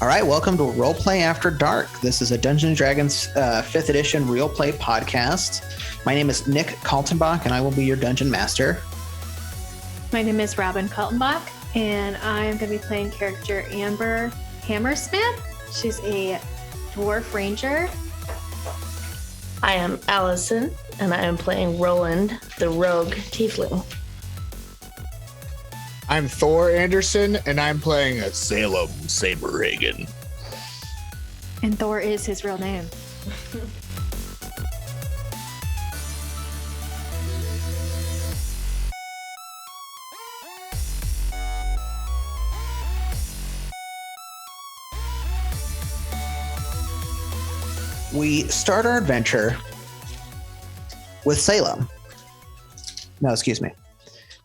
All right, welcome to Roleplay After Dark. This is a Dungeons & Dragons 5th edition real play podcast. My name is Nick Kaltenbach, and I will be your dungeon master. My name is Robin Kaltenbach, and I'm going to be playing character Amber Hammersmith. She's a dwarf ranger. I am Allison, and I am playing Roland, the rogue tiefling. I'm Thor Anderson, and I'm playing a Salem Saberhagen. And Thor is his real name. We start our adventure with Salem. No, excuse me.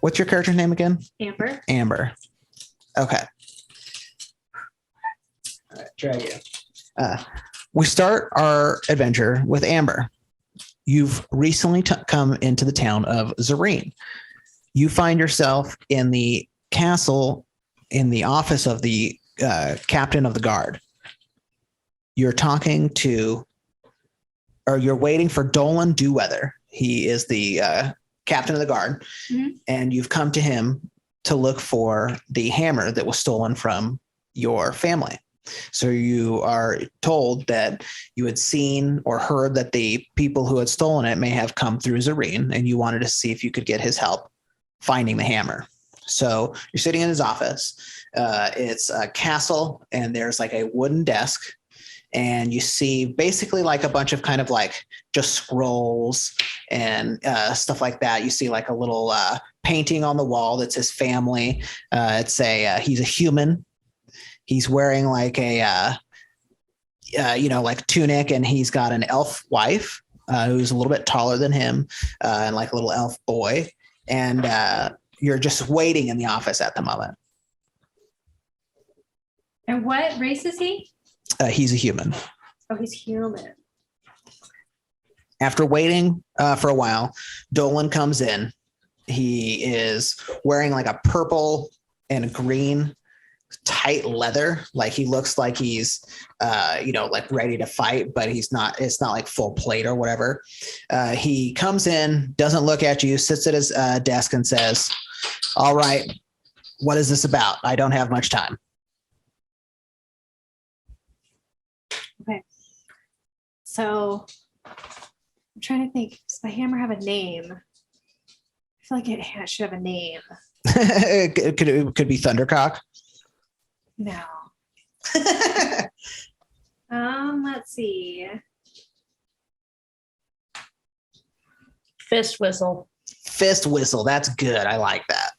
What's your character's name again? Amber. Amber. Okay. All right, try again. We start our adventure with Amber. You've recently come into the town of Zerine. You find yourself in the castle in the office of the captain of the guard. You're talking to, or you're waiting for Dolan Dewweather. He is the captain of the guard, and you've come to him to look for the hammer that was stolen from your family. So you are told that you had seen or heard that the people who had stolen it may have come through Zerine, and you wanted to see if you could get his help finding the hammer. So you're sitting in his office. It's a castle, and there's like a wooden desk. And you see basically like a bunch of kind of like just scrolls and stuff like that. You see like a little painting on the wall that's his family. He's a human. He's wearing like a, like tunic, and he's got an elf wife who's a little bit taller than him and like a little elf boy. And you're just waiting in the office at the moment. And what race is he? He's a human. Oh, he's human. After waiting for a while, Dolan comes in. He is wearing like a purple and green tight leather. Like he looks like he's, like ready to fight, but he's not. It's not like full plate or whatever. He comes in, doesn't look at you, sits at his desk and says, "All right, what is this about? I don't have much time." Okay. So I'm trying to think. Does the hammer have a name? I feel like it should have a name. it could be Thundercock. No. Let's see. Fist whistle. Fist whistle. That's good. I like that.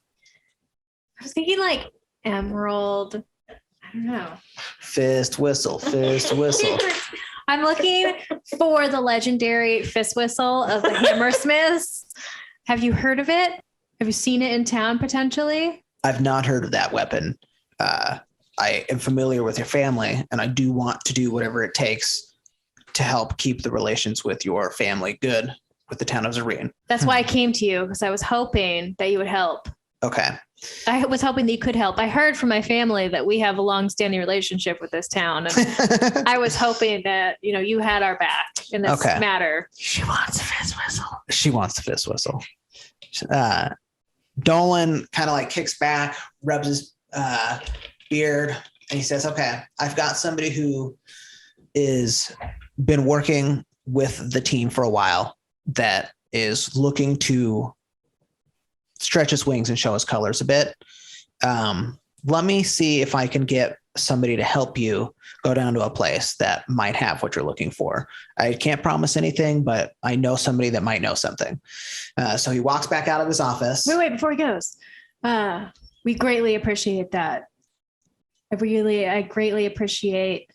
I was thinking like emerald. I don't know. Fist whistle. Fist whistle. I'm looking for the legendary fist whistle of the Hammersmiths. Have you heard of it? Have you seen it in town potentially? I've not heard of that weapon. I am familiar with your family, and I do want to do whatever it takes to help keep the relations with your family good with the town of Zerine. That's why I came to you, because I was hoping that you would help. Okay. I was hoping that you could help. I heard from my family that we have a long-standing relationship with this town, and I was hoping that you had our back in this matter. She wants a fist whistle. She wants the fist whistle. Dolan kind of like kicks back, rubs his beard, and he says, "Okay, I've got somebody who is been working with the team for a while that is looking to stretch his wings and show his colors a bit. Let me see if I can get somebody to help you go down to a place that might have what you're looking for. I can't promise anything, but I know somebody that might know something." So he walks back out of his office. Wait, before he goes, we greatly appreciate that. I greatly appreciate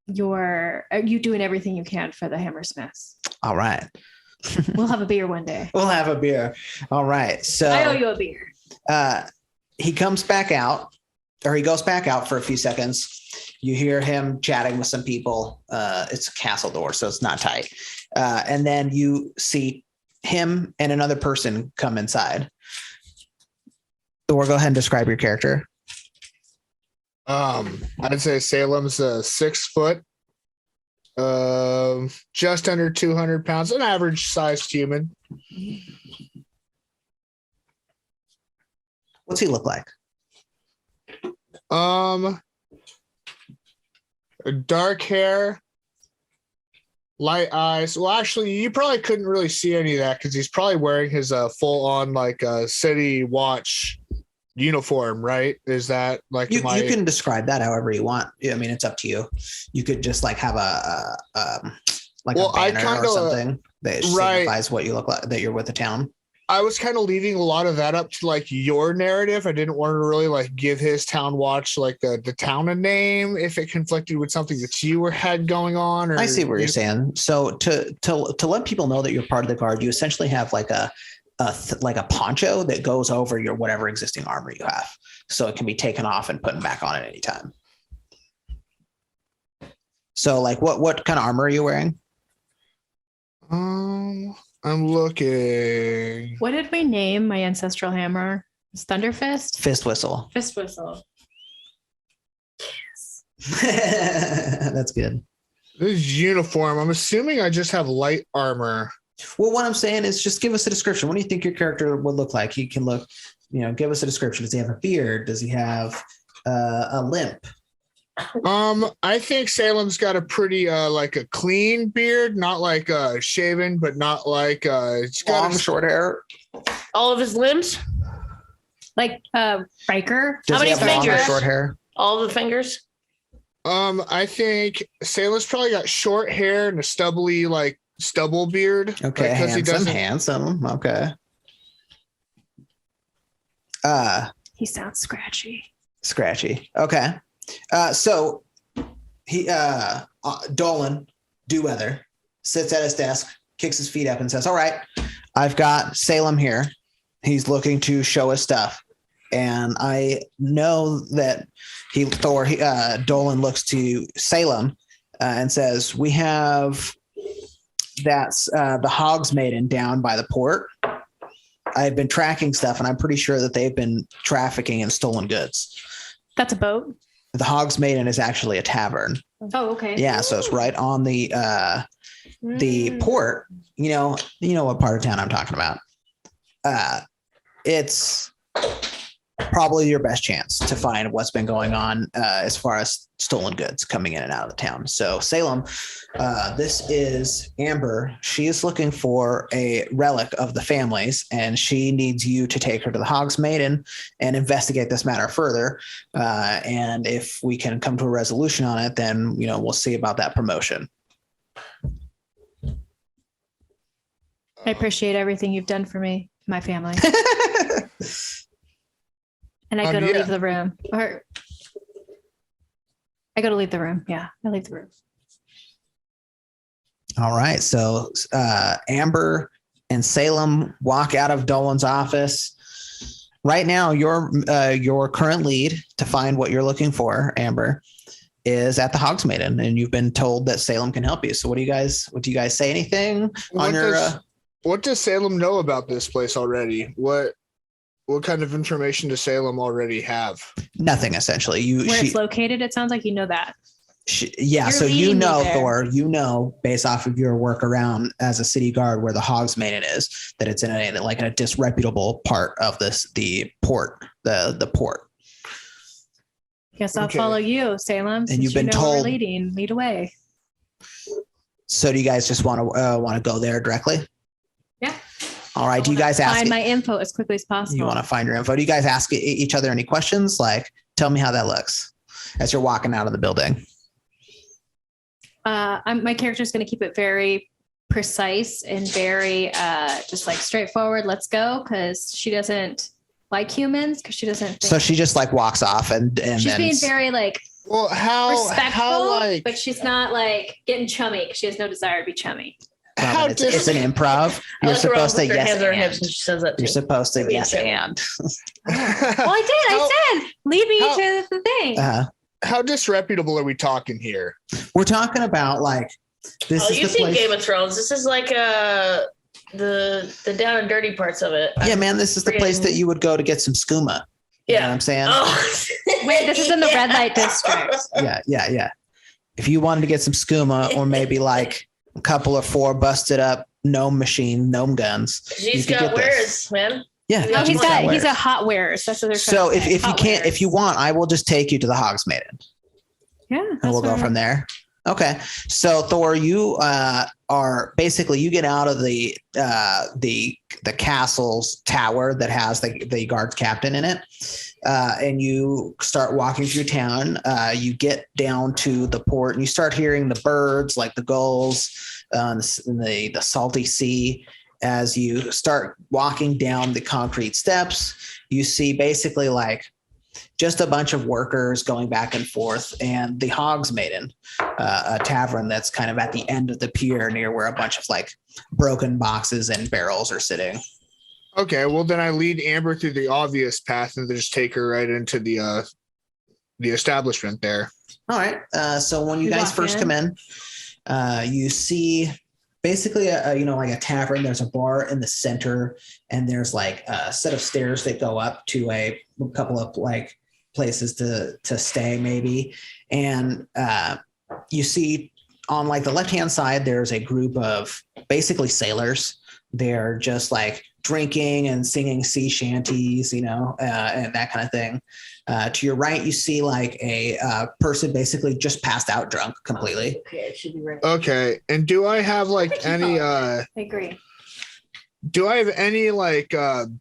you doing everything you can for the Hammersmiths. All right. We'll have a beer one day. We'll have a beer. All right. So I owe you a beer. He comes back out, or he goes back out for a few seconds. You hear him chatting with some people. It's a castle door, so it's not tight. And then you see him and another person come inside. Thor, go ahead and describe your character. I'd say Salem's 6 foot, just under 200 pounds, an average sized human. What's he look like? Dark hair, light eyes. Well, actually, you probably couldn't really see any of that because he's probably wearing his full on like city watch uniform, right? Is that like You can describe that however you want. I mean, it's up to you. You could just like have a banner or something that signifies what you look like, that you're with the town. I was kind of leaving a lot of that up to like your narrative. I didn't want to really like give his town watch like the town a name if it conflicted with something that you had going on. Or I see what you're saying. So to let people know that you're part of the guard, you essentially have like a poncho that goes over your whatever existing armor you have, so it can be taken off and put back on at any time. So like what kind of armor are you wearing? I'm looking. What did we name my ancestral hammer? It's Thunderfist? Fist whistle. Fist whistle. That's good. This is uniform. I'm assuming I just have light armor. Well, what I'm saying is just give us a description. What do you think your character would look like? He can look, give us a description. Does he have a beard? Does he have a limp? I think Salem's got a pretty like a clean beard, not like shaven, but not like it's got long, short hair. All of his limbs? Like Riker? Does How he many have long or fingers? short hair? All the fingers? I think Salem's probably got short hair and a stubbly like stubble beard. Okay, like, handsome. Okay. He sounds scratchy. Okay. So he Dolan Dewweather sits at his desk, kicks his feet up and says, all right, I've got Salem here. He's looking to show us stuff. And I know that Dolan looks to Salem and says, we have that's the Hogs Maiden down by the port. I've been tracking stuff and I'm pretty sure that they've been trafficking in stolen goods. That's a boat? The Hogs Maiden is actually a tavern. Oh, okay. Yeah, so it's right on the port. You know what part of town I'm talking about. It's probably your best chance to find what's been going on as far as stolen goods coming in and out of the town. So Salem, this is Amber. She is looking for a relic of the family's, and she needs you to take her to the Hogs Maiden and investigate this matter further. And if we can come to a resolution on it, then we'll see about that promotion. I appreciate everything you've done for me, my family. And I go to leave the room. Or I go to leave the room. Yeah, I leave the room. All right. So Amber and Salem walk out of Dolan's office. Right now, your current lead to find what you're looking for, Amber, is at the Hogs Maiden, and you've been told that Salem can help you. So what do you guys say? Anything on what does Salem know about this place already? What kind of information does Salem already have? Nothing, essentially. Where it's located, it sounds like you know that. So Thor, based off of your work around as a city guard where the Hogs Maiden is, that it's in a disreputable part of the port, the port. Guess I'll follow you, Salem. And you've been told lead away. So do you guys just want to go there directly? Yeah. All right. Do you guys find my info as quickly as possible? You want to find your info? Do you guys ask each other any questions? Like, tell me how that looks as you're walking out of the building. My character is going to keep it very precise and very just like straightforward. Let's go, because she doesn't like humans. Because she doesn't. So she just like walks off and she's being very like. Well, respectful, but she's not like getting chummy because she has no desire to be chummy. It's an improv. You're supposed to yes and. She says that You're supposed to yes and. Well, I said, lead me to the thing. How disreputable are we talking here? We're talking about like this. You've seen Game of Thrones. This is like the down and dirty parts of it. Yeah, man, this is the place that you would go to get some skooma. You know what I'm saying? Oh. Wait, this is in the red light district. Yeah. If you wanted to get some skooma or maybe like a couple of 4 busted up gnome guns. She's you could got get wares, man. Yeah. Oh, He's wares. a hot wares. That's what they're So trying to say. if you can't, if you want, I will just take you to the Hogs Maiden. Yeah. And we'll go from there. Okay. So Thor, you are basically, you get out of the castle's tower that has the guards captain in it. And you start walking through town. You get down to the port and you start hearing the birds, like the gulls, in the salty sea. As you start walking down the concrete steps, you see basically like just a bunch of workers going back and forth, and the Hogs Maiden, a tavern that's kind of at the end of the pier near where a bunch of like broken boxes and barrels are sitting. Okay, well then I lead Amber through the obvious path and just take her right into the establishment there. All right. So when you guys walk first in. come in, you see basically like a tavern. There's a bar in the center, and there's like a set of stairs that go up to a couple of like places to stay maybe. And you see on like the left-hand side, there's a group of basically sailors. They're just like drinking and singing sea shanties, and that kind of thing. To your right, you see like a person basically just passed out drunk completely. Okay, it should be right. Okay, and do I have like any I agree. do I have any like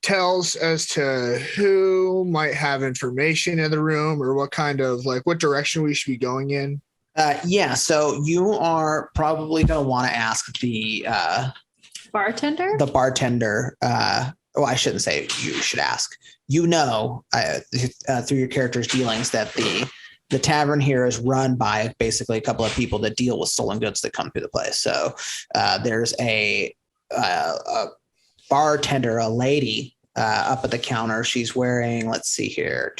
tells as to who might have information in the room, or what kind of like what direction we should be going in? Yeah, so you are probably going to want to ask the Bartender? bartender. Well, I shouldn't say you should ask. Through your character's dealings that the tavern here is run by basically a couple of people that deal with stolen goods that come through the place. So there's a bartender, a lady up at the counter. She's wearing, let's see here.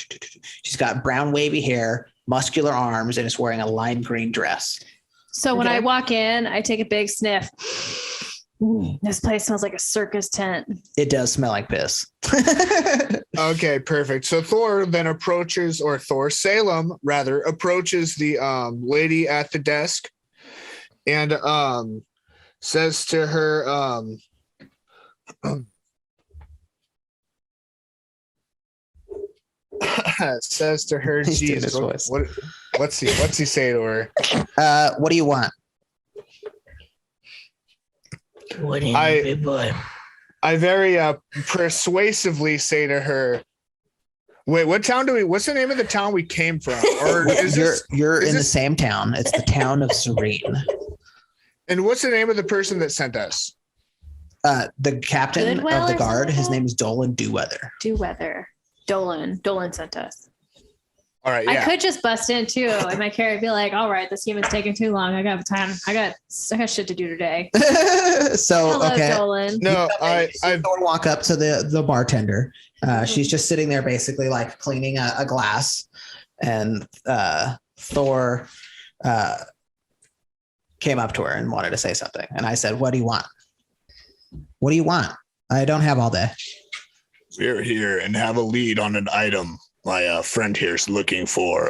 She's got brown wavy hair, muscular arms, and is wearing a lime green dress. So when I walk in, I take a big sniff. This place smells like a circus tent. It does smell like piss. Okay, perfect. So Salem rather approaches the lady at the desk and says to her He's doing Jesus, his voice. what's he say to her? What do you want? What do you need, big boy? I very persuasively say to her, wait, what's the name of the town we came from? Or you're in the same town. It's the town of Zerine. And what's the name of the person that sent us? The captain Goodwill of the or guard, something his like name is Dolan Dewweather. Dolan sent us. All right, yeah. I could just bust in too, and my character be like, "All right, this human's taking too long. I got time. I got shit to do today." So Hello, okay. Dolan. No, I walk up to the bartender. She's just sitting there basically like cleaning a glass, and Thor came up to her and wanted to say something. And I said, "What do you want? What do you want? I don't have all day." We're here and have a lead on an item. My friend here is looking for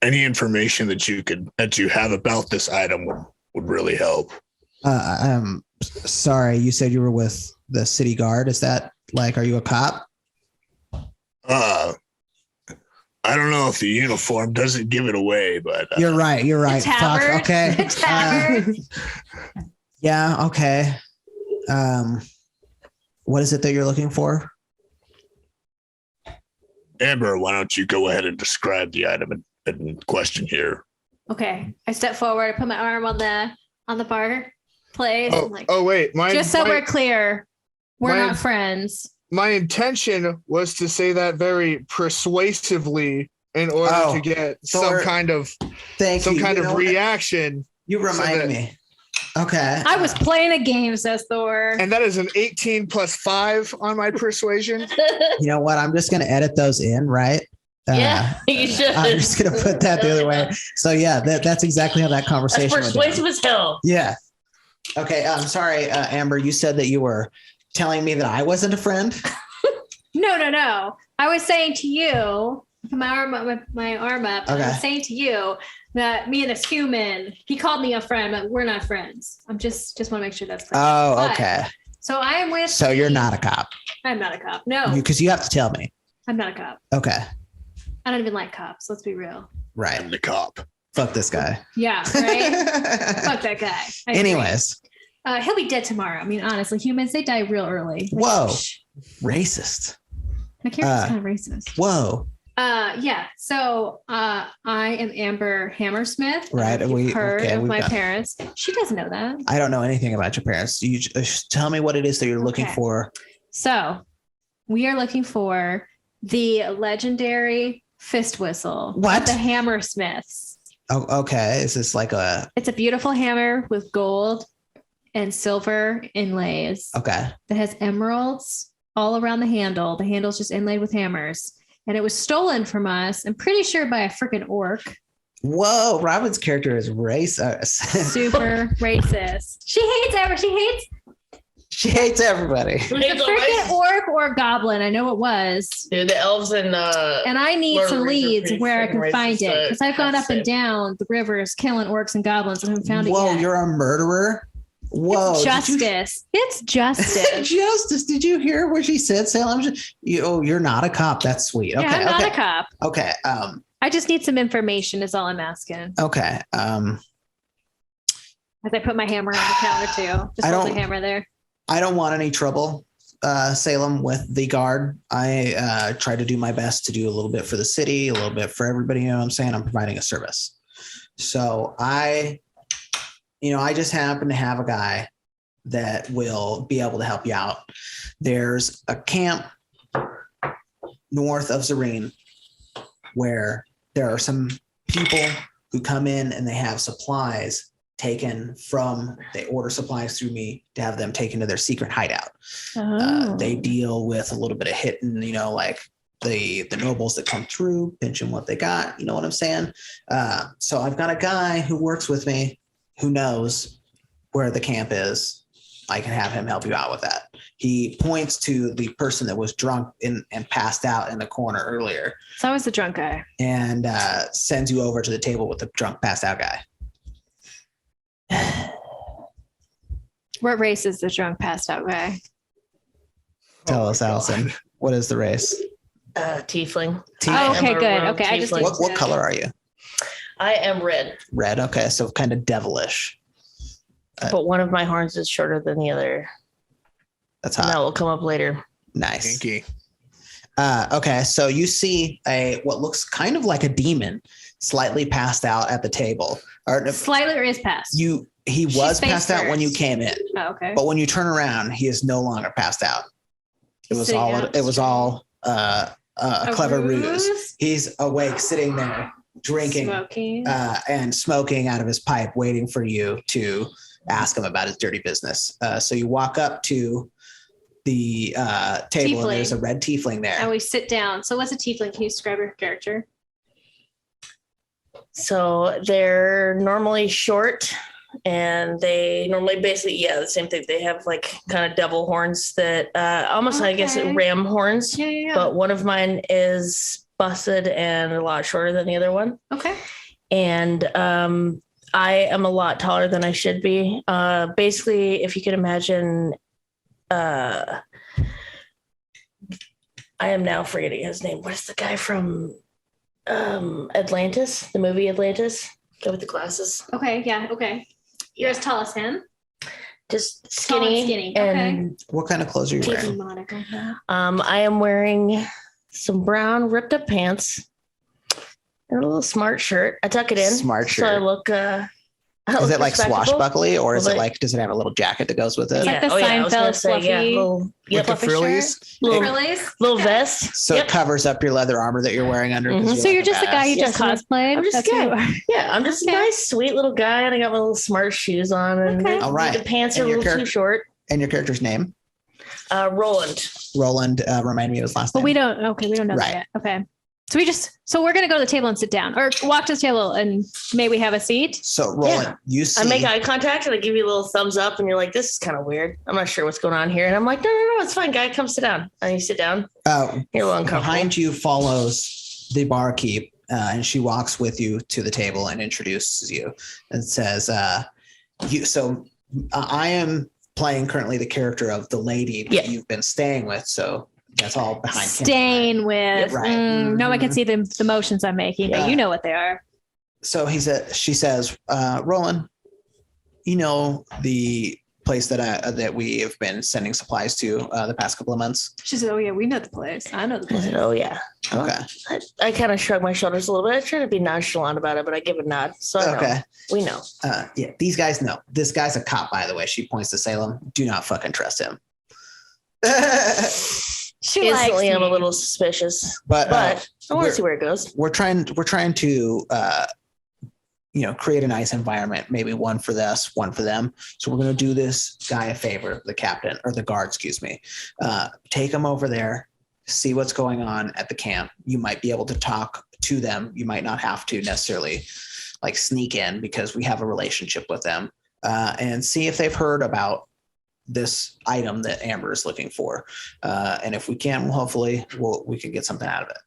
any information that you have about this item would really help. I'm sorry, you said you were with the city guard. Is that like, are you a cop? I don't know if the uniform doesn't give it away, but You're right. Fuck. Okay. The tavern. Yeah. Okay. What is it that you're looking for? Amber, why don't you go ahead and describe the item in question here? Okay, I step forward. I put my arm on the bar place. I'm like, Wait, just so we're clear, we're my- not friends. my intention was to say that very persuasively in order to get Thor, some kind of Thank you. You know what? reaction. You remind me. Okay. I was playing a game, says Thor. And that is an 18 plus 5 on my persuasion. You know what? I'm just going to edit those in, right? Yeah, you should. I'm just going to put that the other way. So yeah, that's exactly how that That's conversation went down. persuasive as hell. Yeah. Okay. I'm sorry, Amber. You said that you were telling me that I wasn't a friend. No. I was saying to you, put my arm up. And I Okay. was saying to you that me and this human, he called me a friend, but we're not friends. I'm just want to make sure that's clear. Oh, But- okay. So I am with. So you're not a cop. I'm not a cop. No, Because you have to tell me. I'm not a cop. Okay. I don't even like cops. Let's be real. Right. I'm the cop. Fuck this guy. Yeah, right. Fuck that guy. I agree. Anyways, he'll be dead tomorrow. I mean, honestly, humans, they die real early. Like, Whoa. shh. racist. My character's kind of racist. Whoa. Yeah. So I am Amber Hammersmith. Right, You've we- heard okay, of we've my got- parents. She doesn't know that. I don't know anything about your parents. You just tell me what it is that you're looking Okay. for. So we are looking for the legendary fist whistle. What? The Hammersmiths. Oh, okay. Is this like a It's a beautiful hammer with gold and silver inlays okay? that has emeralds all around the handle. The handle's just inlaid with hammers. And it was stolen from us, I'm pretty sure, by a freaking orc. Whoa, Robin's character is racist. Super racist. She hates everybody. it was a freaking orc or goblin. I know it was. Dude, the elves and And I need Lord of some the Rings are leads pretty where I freaking can find racist, it. Because I've gone have up to and say. down the rivers killing orcs and goblins and haven't found it Whoa, yet. you're a murderer. Whoa, It's did you- justice. It's justice. Justice. Did you hear what she said, Salem? You're not a cop. That's sweet. Okay. Yeah, I'm not okay. a cop. Okay. I just need some information is all I'm asking. Okay. As I put my hammer on the counter too. Just I hold don't- the hammer there. I don't want any trouble, Salem, with the guard. I try to do my best to do a little bit for the city, a little bit for everybody. You know what I'm saying? I'm providing a service. So I just happen to have a guy that will be able to help you out. There's a camp north of Zerine where there are some people who come in and they have supplies taken from, they order supplies through me to have them taken to their secret hideout. They deal with a little bit of hitting, like the nobles that come through, pinching what they got. You know what I'm saying? So I've got a guy who works with me who knows where the camp is. I can have him help you out with that. He points to the person that was drunk and passed out in the corner earlier So I was the drunk guy. and sends you over to the table with the drunk passed out guy. What race is the drunk passed out guy? Tell Oh us, my God. Allison, what is the race? tiefling. Tiefling. Oh, I am okay, a good. rogue Okay, I just tiefling. What color are you? I am red, Red. Okay, so kind of devilish. but one of my horns is shorter than the other. That's And hot. that will come up later. Nice. Kinky. Okay, so you see what looks kind of like a demon, slightly passed out at the table. Or Slightly or is passed. he She's was face passed out when you first. came in, Oh, okay. but when you turn around, he is no longer passed out. It He's was sitting all up it was all a clever ruse. ruse? He's awake, sitting there, drinking Smoking. and smoking out of his pipe, waiting for you to ask him about his dirty business. So you walk up to the table, and there's a red tiefling there. and we sit down. So what's a tiefling? Can you describe your character? So they're normally short and they normally basically, the same thing. They have like kind of devil horns that almost, I guess, Okay. ram horns. Yeah. But one of mine is busted and a lot shorter than the other one. Okay. And I am a lot taller than I should be. Basically, if you could imagine, I am now forgetting his name. What is the guy from Atlantis? The movie Atlantis? Guy with the glasses. Okay. Yeah. Okay. You're as tall as him. Just Tall and skinny. skinny, And What kind of clothes are you wearing? Monica. Yeah. I am wearing some brown ripped up pants and a little smart shirt. I tuck it in. Smart So I shirt. look Is it like respectable. swashbuckly, or is it Like- like, does it have a little jacket that goes with it? It's like the I was gonna Seinfeld say, fluffy- little, With the Fluffy frillies. little, Frillies? little Okay. vest. So Yep. it covers up your leather armor that you're wearing under. 'cause Mhm. So like you're a just the guy badass. who just Yes, cosplayed. I'm just That's who you guy. are. Yeah, I'm just Okay. a nice, sweet little guy, and I got my little smart shoes on, and Okay. All right. the pants are And a your little too character- short. And your character's name? Roland. Roland. Remind me of his last But name. we don't know Right. that yet. Okay. So we're gonna go to the table and sit down, or walk to the table and maybe have a seat. So Roland, Yeah. you see I make eye contact and I give you a little thumbs up, and you're like, "This is kind of weird. I'm not sure what's going on here." And I'm like, "No, it's fine, guy. Come sit down." And you sit down. You're a little uncomfortable. behind you follows the barkeep, and she walks with you to the table and introduces you and says, I am playing currently the character of the lady that you've been staying with. So that's all behind Staying with. Right. No one can see the motions I'm making, but you know what they are. So she says, Roland, you know the place that we have been sending supplies to the past couple of months. She said, "Oh yeah, we know the place. I know the I place." said, "Oh yeah." Okay. I kind of shrug my shoulders a little bit. I try to be nonchalant about it, but I give a nod. So I know. Okay. We know. Yeah, these guys know. This guy's a cop, by the way. She points to Salem. Do not fucking trust him. She Instantly, likes I'm a me. little suspicious, But but I want to see where it goes. we're trying to create a nice environment, maybe one for this, one for them. So we're going to do this guy a favor, the captain or the guard, excuse me. Take him over there, see what's going on at the camp. You might be able to talk to them. You might not have to necessarily like sneak in because we have a relationship with them, and see if they've heard about this item that Amber is looking for. And if we can, hopefully we can get something out of it.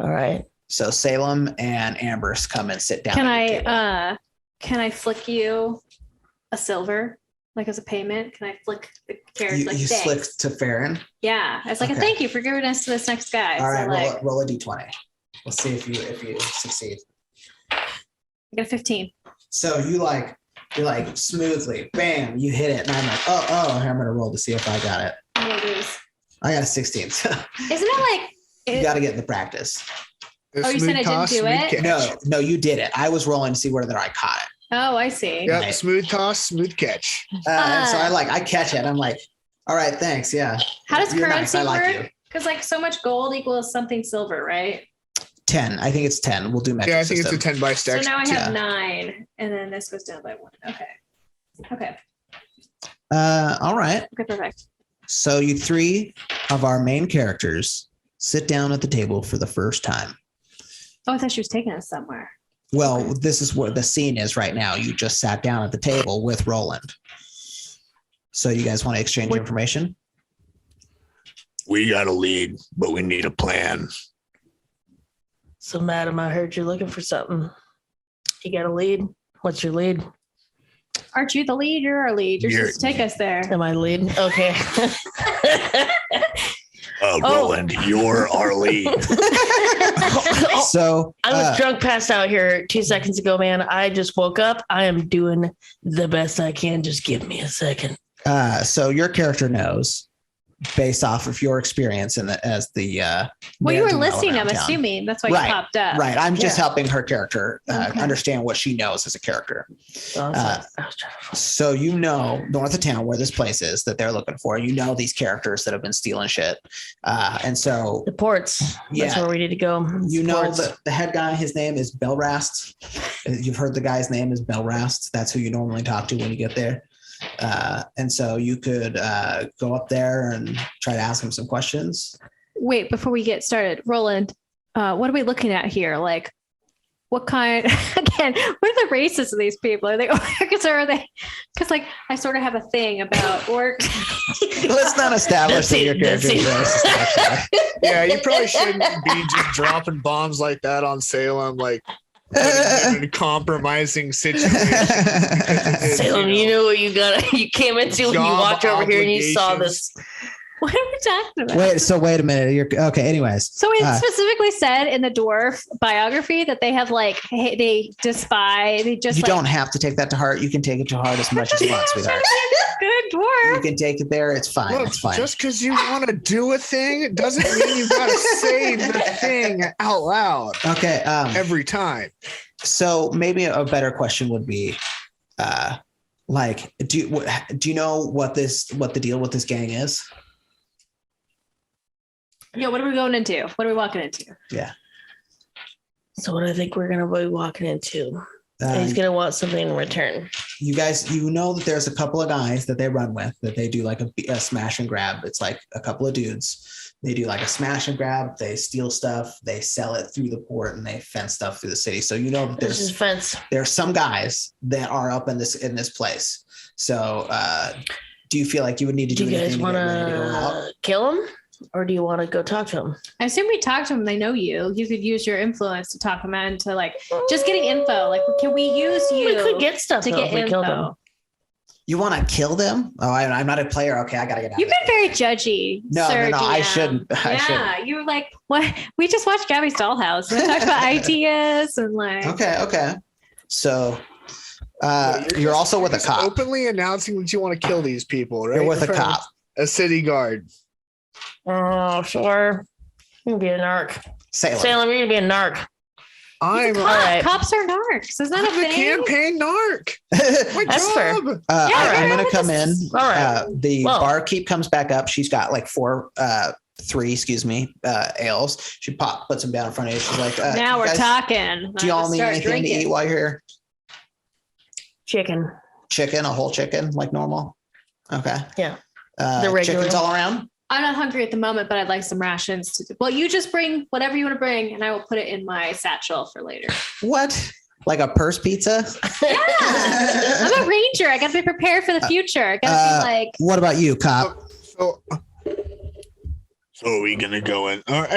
All right. So Salem and Amber's come and sit down. Can I flick you a silver, like as a payment? Can I flick the carrot? You, Like you thanks? slick to Farron. Yeah, it's like a Okay. thank you for giving us to this next guy. All right, So like, roll a d20. Let's see if you succeed. I got a 15. So you like smoothly, bam, you hit it, and I'm like, oh, here, I'm gonna roll to see if I got it. I'm gonna lose. I got a 16. So Isn't it like? you got to get in the practice. Oh, you said I didn't do it? No, you did it. I was rolling to see whether I caught it. Oh, I see. Yep, Right. smooth toss, smooth catch. And so I catch it. I'm like, all right, thanks. Yeah. How does You're currency nice. I like work? you. Because like so much gold equals something silver, right? 10. I think it's 10. We'll do metric Yeah, I think system. it's a 10 by So stack. now I Yeah. have 9, and then this goes down by 1. Okay. All right. Okay, perfect. So you three of our main characters sit down at the table for the first time. Oh, I thought she was taking us somewhere. Well, this is where the scene is right now. You just sat down at the table with Roland. So you guys want to exchange information? We got a lead, but we need a plan. So, madam, I heard you're looking for something. You got a lead? What's your lead? Aren't you the lead? You're our lead. You're supposed to take us there. Am I the lead? Okay. Roland, you're our lead. So I was drunk, passed out here 2 seconds ago, man. I just woke up. I am doing the best I can. Just give me a second. so your character knows, based off of your experience as the Well, you were random listening, around I'm town. assuming. That's why Right, you popped up. Right. I'm just Yeah. helping her character Okay. understand what she knows as a character. So I was trying to So you know north of town where this place is that they're looking for. You know these characters that have been stealing shit. And so the ports. That's Yeah. where we need to go. you know Ports. the head guy, his name is Belrast. You've heard the guy's name is Belrast. That's who you normally talk to when you get there. And so you could go up there and try to ask him some questions. Wait, before we get started, Roland, what are we looking at here? Like, what kind, again, what are the races of these people? Are they orcs or are they, because like, I sort of have a thing about orcs. Let's not establish that your That's character is it. racist, actually. Yeah, you probably shouldn't be just dropping bombs like that on Salem, like putting them in a compromising situation. Salem, you know what you got. You came into when you Job walked over here and you saw obligations. this. What are we talking about? Wait a minute. You're okay. Anyways. So it specifically said in the dwarf biography that they have like, they despise, they just You like, don't have to take that to heart. You can take it to heart as much as you want, sweetheart. good You dwarf. can take it there. It's fine. Look, It's fine. just because you want to do a thing, it doesn't mean you've got to say the thing out loud Okay. every time. So maybe a better question would be, like, do you know what the deal with this gang is? Yeah, what are we going into? What are we walking into? Yeah. So what I think we're gonna be walking into. And he's gonna want something in return. You guys, you know that there's a couple of guys that they run with that they do like a smash and grab. It's like a couple of dudes. They do like a smash and grab. They steal stuff. They sell it through the port, and they fence stuff through the city. So you know that This is fence. there's some guys that are up in this place. So do you feel like you would need to Do do you guys anything want to get ready to go out? to kill him, or do you want to go talk to him? I assume we talk to them. They know you. You could use your influence to talk them into like just getting info. Like, can we use you? We could get stuff to though, get if we killed him. info. You want to kill them? Oh, I'm not a player. Okay, I gotta get out. You've of been very judgy. No, Sir no, I DM. shouldn't. I Yeah, you were like, what? We just watched Gabby's Dollhouse. We talked about ideas and like. Okay. So you're also with a just cop. Openly announcing that you want to kill these people, right? You're with In a front of cop. A city guard. Oh, sure. You can be a narc. Salem. You're gonna be a narc. I'm Cop. all right. Cops are narcs. Is that I'm a a thing? campaign narc. My That's fair. job. Yeah, I'm right. gonna come in. All right. The Well- barkeep comes back up. She's got like three ales. She puts them down in front of you. She's like, Now you we're guys- talking. Do y'all Let's need start anything to drinking. eat while you're here? Chicken. Chicken, a whole chicken, like normal. Okay. Yeah. The regular. Chickens all around. I'm not hungry at the moment, but I'd like some rations. Well, you just bring whatever you want to bring, and I will put it in my satchel for later. What? Like a purse pizza? Yeah, I'm a ranger. I got to be prepared for the future. I got to be like, What about you, cop? So are we gonna go in? I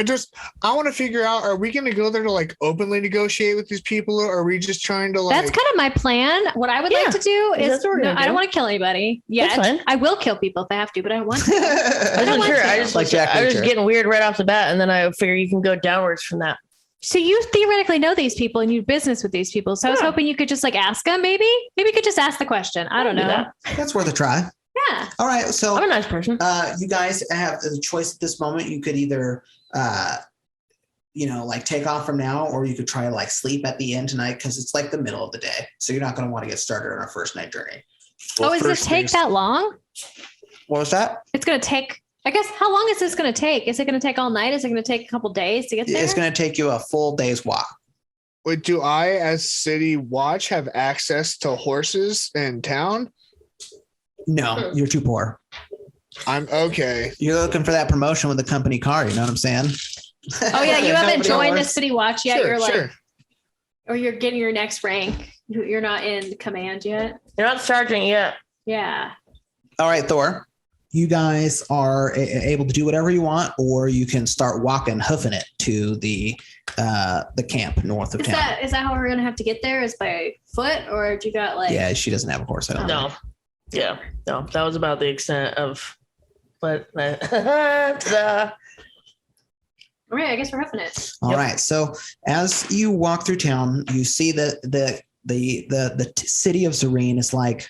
want to figure out, are we going to go there to like openly negotiate with these people, or are we just trying to like? that's kind of my plan. What I would Yeah, like to do is, that's what we're no, gonna I do. don't want to kill anybody. That's Yeah, fine. I will kill people if I have to, but I don't want to. I I wasn't want sure. to. I just Like Jack I was Reacher. getting weird right off the bat, and then I figure you can go downwards from that. So you theoretically know these people and you do business with these people. So I was Yeah. hoping you could just like ask them. Maybe you could just ask the question. I don't do know. that. That's worth a try. Yeah. All right. So I'm a nice person. you guys have the choice at this moment. You could either like take off from now, or you could try to like sleep at the end tonight, because it's like the middle of the day. So you're not going to want to get started on our first night journey. Well, Is it first take things- that long? What was that? It's going to take, I guess, how long is this going to take? Is it going to take all night? Is it going to take a couple days to get there? It's going to take you a full day's walk. Wait, do I, as city watch, have access to horses in town? No, you're too poor. I'm okay. You're looking for that promotion with the company car. You know what I'm saying? Oh yeah, you haven't Nobody joined the wants- city watch yet. Sure, You're like, sure. or you're getting your next rank. You're not in command yet. You're not sergeant yet. Yeah. All right, Thor. You guys are able to do whatever you want, or you can start walking, hoofing it to the camp north of Is town. that that how we're gonna have to get there? Is by foot, or do you got like? Yeah, she doesn't have a horse. I don't know. No. Yeah. No. That was about the extent of what. All right, I guess we're huffing it. All Yep. right. So as you walk through town, you see that the city of Zerine is like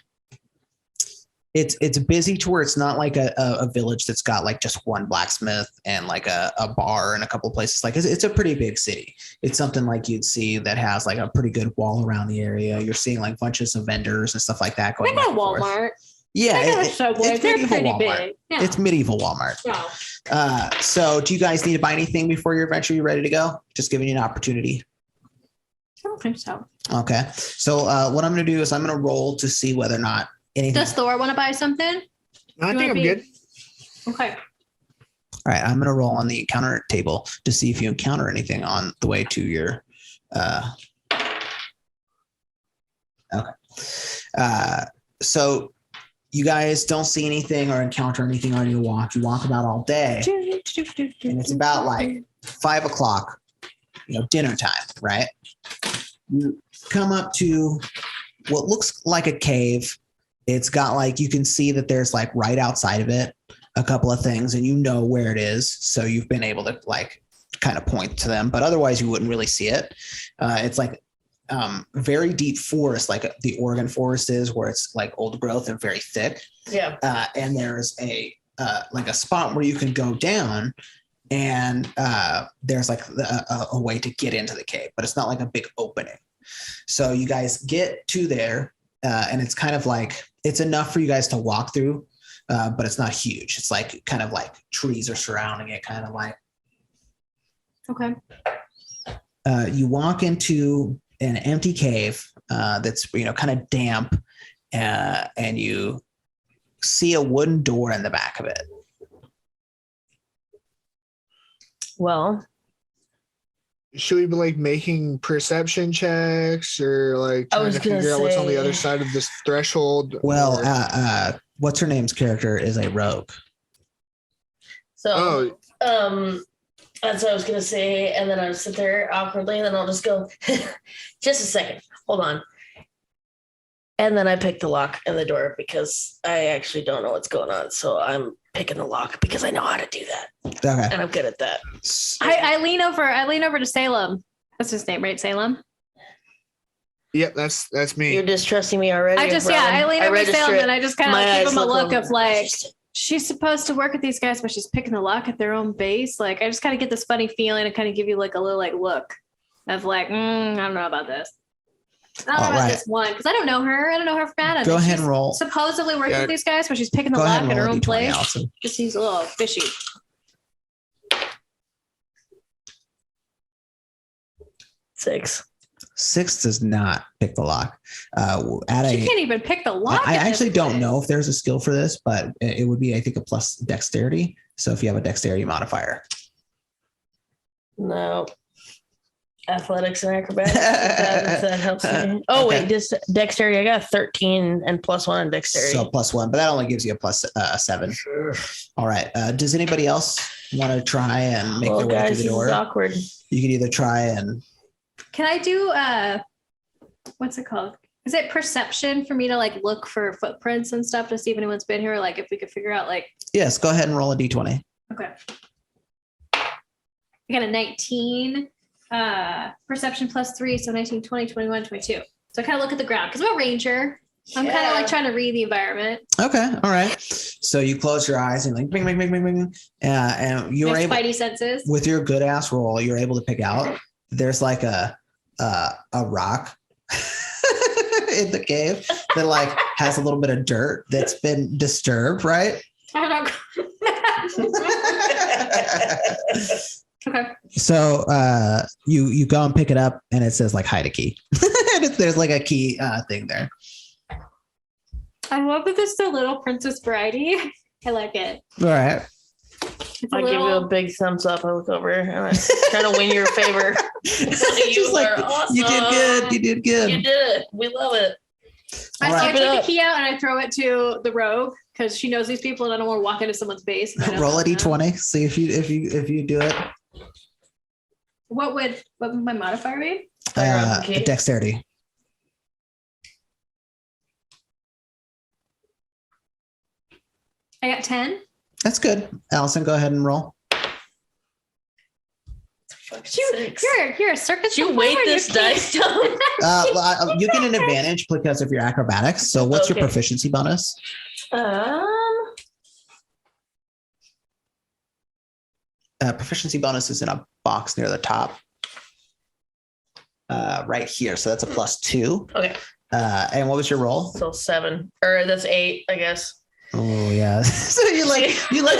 it's busy to where it's not like a village that's got like just one blacksmith and like a bar and a couple of places. Like it's a pretty big city. It's something like you'd see that has like a pretty good wall around the area. You're seeing like bunches of vendors and stuff like that I going. got back and forth. Walmart. Yeah, I got a it- Subway. it's They're medieval pretty Walmart. big. Yeah. It's medieval Walmart. Yeah. So do you guys need to buy anything before your adventure? You ready to go? Just giving you an opportunity. I don't think so. Okay. So what I'm going to do is I'm going to roll to see whether or not anything. Does Thor want to buy something? I You think wanna I'm be- good. Okay. All right. I'm going to roll on the encounter table to see if you encounter anything on the way to your. Okay. So you guys don't see anything or encounter anything on your walk. You walk about all day, and it's about like 5 o'clock, dinner time, right? You come up to what looks like a cave. It's got like, you can see that there's like right outside of it a couple of things, and you know where it is. So you've been able to like kind of point to them, but otherwise you wouldn't really see it. It's like very deep forest, like the Oregon forest is, where it's like old growth and very thick. Yeah. And there's a like a spot where you can go down, and there's like a way to get into the cave, but it's not like a big opening. So you guys get to there, and it's kind of like, it's enough for you guys to walk through, but it's not huge. It's like kind of like trees are surrounding it, kind of like. Okay. You walk into an empty cave that's kind of damp, and you see a wooden door in the back of it. Well, should we be like making perception checks or like I trying was to gonna figure out what's on the say- other side of this threshold? Well, or- what's her name's character is a rogue. so that's what I was gonna say, and then I'll sit there awkwardly, and then I'll just go, just a second, hold on. And then I pick the lock and the door because I actually don't know what's going on. So I'm picking the lock because I know how to do that, Okay. and I'm good at that. I lean over to Salem. That's his name, right? Salem. Yep, that's me. You're distrusting me already. I lean over to register Salem it. and I just kind My of give eyes him a look look over. of like, she's supposed to work with these guys, but she's picking the lock at their own base. Like, I just kind of get this funny feeling and kind of give you like a little like look of like, I don't know about this. I don't know about this one because I don't know her. I don't know her from Adam. Go ahead She's and roll. supposedly working Yeah. with these guys, but she's picking the Go ahead lock and at her roll a own d20, place. Allison. Just seems a little fishy. 6. 6 does not pick the lock. She can't even pick the lock. I at this actually don't place. know if there's a skill for this, but it would be, I think, a plus dexterity. So if you have a dexterity modifier. No. Athletics and acrobatics. if that helps me. Oh, Okay. wait, just dexterity. I got 13 and +1 on dexterity. So +1, but that only gives you a plus 7. Sure. All right. Does anybody else want to try and make Well, their way guys, through this the door? is awkward. You can either try and Can I do what's it called? Is it perception for me to like look for footprints and stuff to see if anyone's been here? Like if we could figure out like yes, go ahead and roll a d20. okay. I got a 19 perception +3, so 19, 20, 21, 22. So I kind of look at the ground because I'm a ranger. I'm kind of like trying to read the environment. Okay. All right. So you close your eyes and like bing, bing, bing, bing, bing, bing. And you're My able, spidey senses. with your good ass roll, you're able to pick out there's like a rock in the cave that like has a little bit of dirt that's been disturbed, right? I don't know. Okay. So you go and pick it up and it says like hide a key. And there's like a key thing there. I love that this is a little Princess Bridey. I like it. All right. It's a I give you a little, big thumbs up. I look over and I try to win your favor. It's just like, are awesome. you did good. You did good. You did it. We love it. I All right. take Keep it the up. key out and I throw it to the rogue because she knows these people and I don't want to walk into someone's base. and I don't Roll a know them. d20. See if you do it. What would my modifier be? Okay. Dexterity. I got 10. That's good. Allison, go ahead and roll. You're a circus. You weight performer, this you can't- dice down. You get an advantage because of your acrobatics. So what's your Okay. proficiency bonus? Proficiency bonus is in a box near the top. Right here. So that's a +2. Okay. And what was your roll? So 7, or that's 8, I guess. Oh yeah. So you like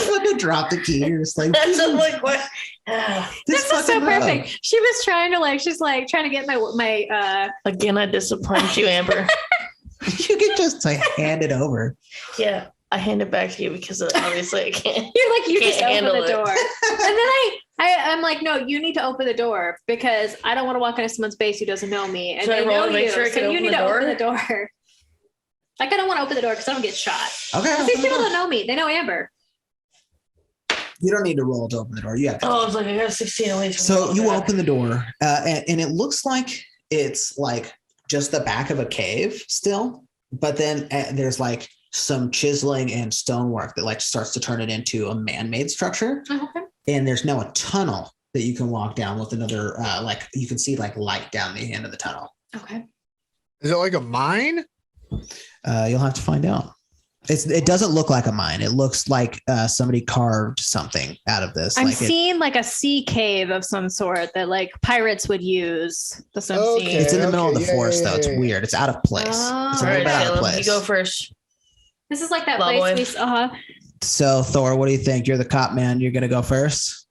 fucking drop the key. You're just like, That's like what? This is so perfect. She was trying to she's like trying to get my Again, I disappoint you, Amber. You can just like hand it over. Yeah, I hand it back to you because obviously I can't. you're like you Can't just open handle the it. door. And then I'm like, no, you need to open the door because I don't want to walk into someone's base who doesn't know me. And Should I they roll know to make you. sure I So can you open need the to door? open the door. Like I don't want to open the door because I don't get shot. Okay. These people don't know me. They know Amber. You don't need to roll to open the door. You have to. Oh, I was like, I got 16 away. So you open the door, and it looks like it's like just the back of a cave still, but then there's like some chiseling and stonework that like starts to turn it into a man-made structure. Okay. And there's now a tunnel that you can walk down with another, like you can see like light down the end of the tunnel. Okay. Is it like a mine? You'll have to find out. It doesn't look like a mine. It looks like somebody carved something out of this. I'm like seeing like a sea cave of some sort that like pirates would use. That's what I'm Okay. seeing. it's in the middle of the Yeah, forest yeah, though. It's yeah. weird. It's out of place. Oh. It's a All little right, bit out of Salem, place. you go first. This is like that Love place boy. we saw. So Thor, what do you think? You're the cop man. You're gonna go first.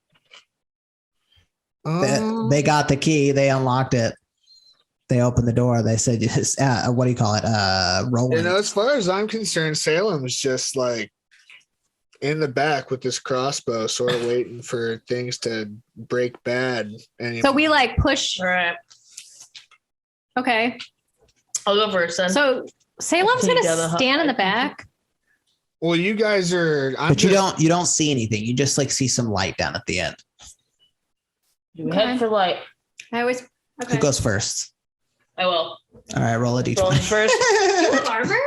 They got the key. They unlocked it. They opened the door. They said, what do you call it? Roland. As far as I'm concerned, Salem's just like in the back with this crossbow, sort of waiting for things to break bad. So we like push. All right. Okay. I'll go first then. So Salem's Take gonna down the stand in the back. Well, you guys are. But you don't see anything. You just like see some light down at the end. You head for light. I always. Okay. Who goes first? I will. All right, roll a d20. Roland first. You have armor?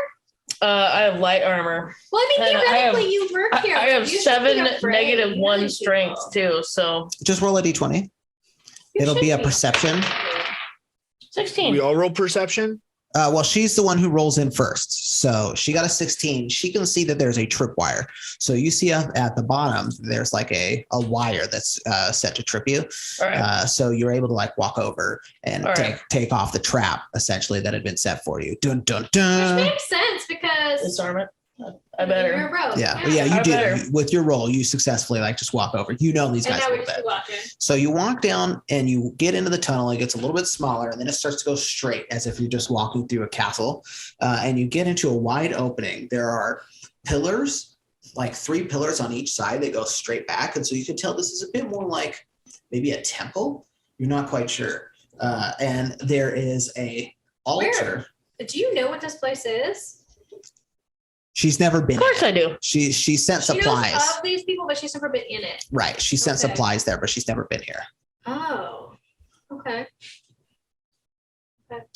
I have light armor. Well, I mean, And I have- theoretically, you work here. I have You should be 7 afraid. negative You 1 really strength people. too. So Just roll a d20. You It'll be should a perception. 16. We all roll perception. Well, she's the one who rolls in first. So she got a 16. She can see that there's a tripwire. So you see at the bottom, there's like a wire that's set to trip you. All right. So you're able to like walk over and All right. take off the trap essentially that had been set for you. Dun, dun, Which dun. makes sense because Disarmament. I you're better. a rogue. Yeah, you I did. better. With your roll, you successfully like just walk over. You know these And guys now a we little just bit. keep walking. So you walk down and you get into the tunnel. It gets a little bit smaller and then it starts to go straight as if you're just walking through a castle. And you get into a wide opening. There are pillars, like 3 pillars on each side. They go straight back. And so you can tell this is a bit more like maybe a temple. You're not quite sure. And there is a altar. Do you know what this place is? She's never been. Of course I do. She sent She supplies. knows of these people, but she's never been in it. Right. She sent Okay. supplies there, but she's never been here. Oh, okay.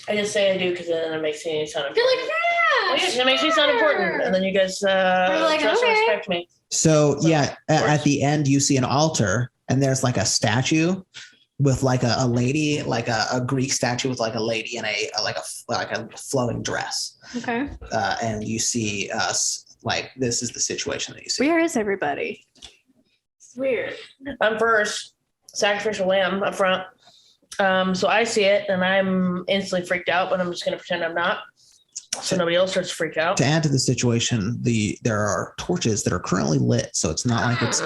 I just say I do because then it makes me sound You're important. like, yeah, It makes me sound important, and then you guys like, trust and okay. respect me. So yeah, course. at the end you see an altar and there's like a statue with like a lady, like a Greek statue with like a lady in a flowing dress. Okay. And you see us like this is the situation that you see. Where is everybody? It's weird. I'm first. Sacrificial lamb up front. So I see it and I'm instantly freaked out, but I'm just gonna pretend I'm not. So nobody else starts to freak out. To add to the situation, there are torches that are currently lit, so it's not like it's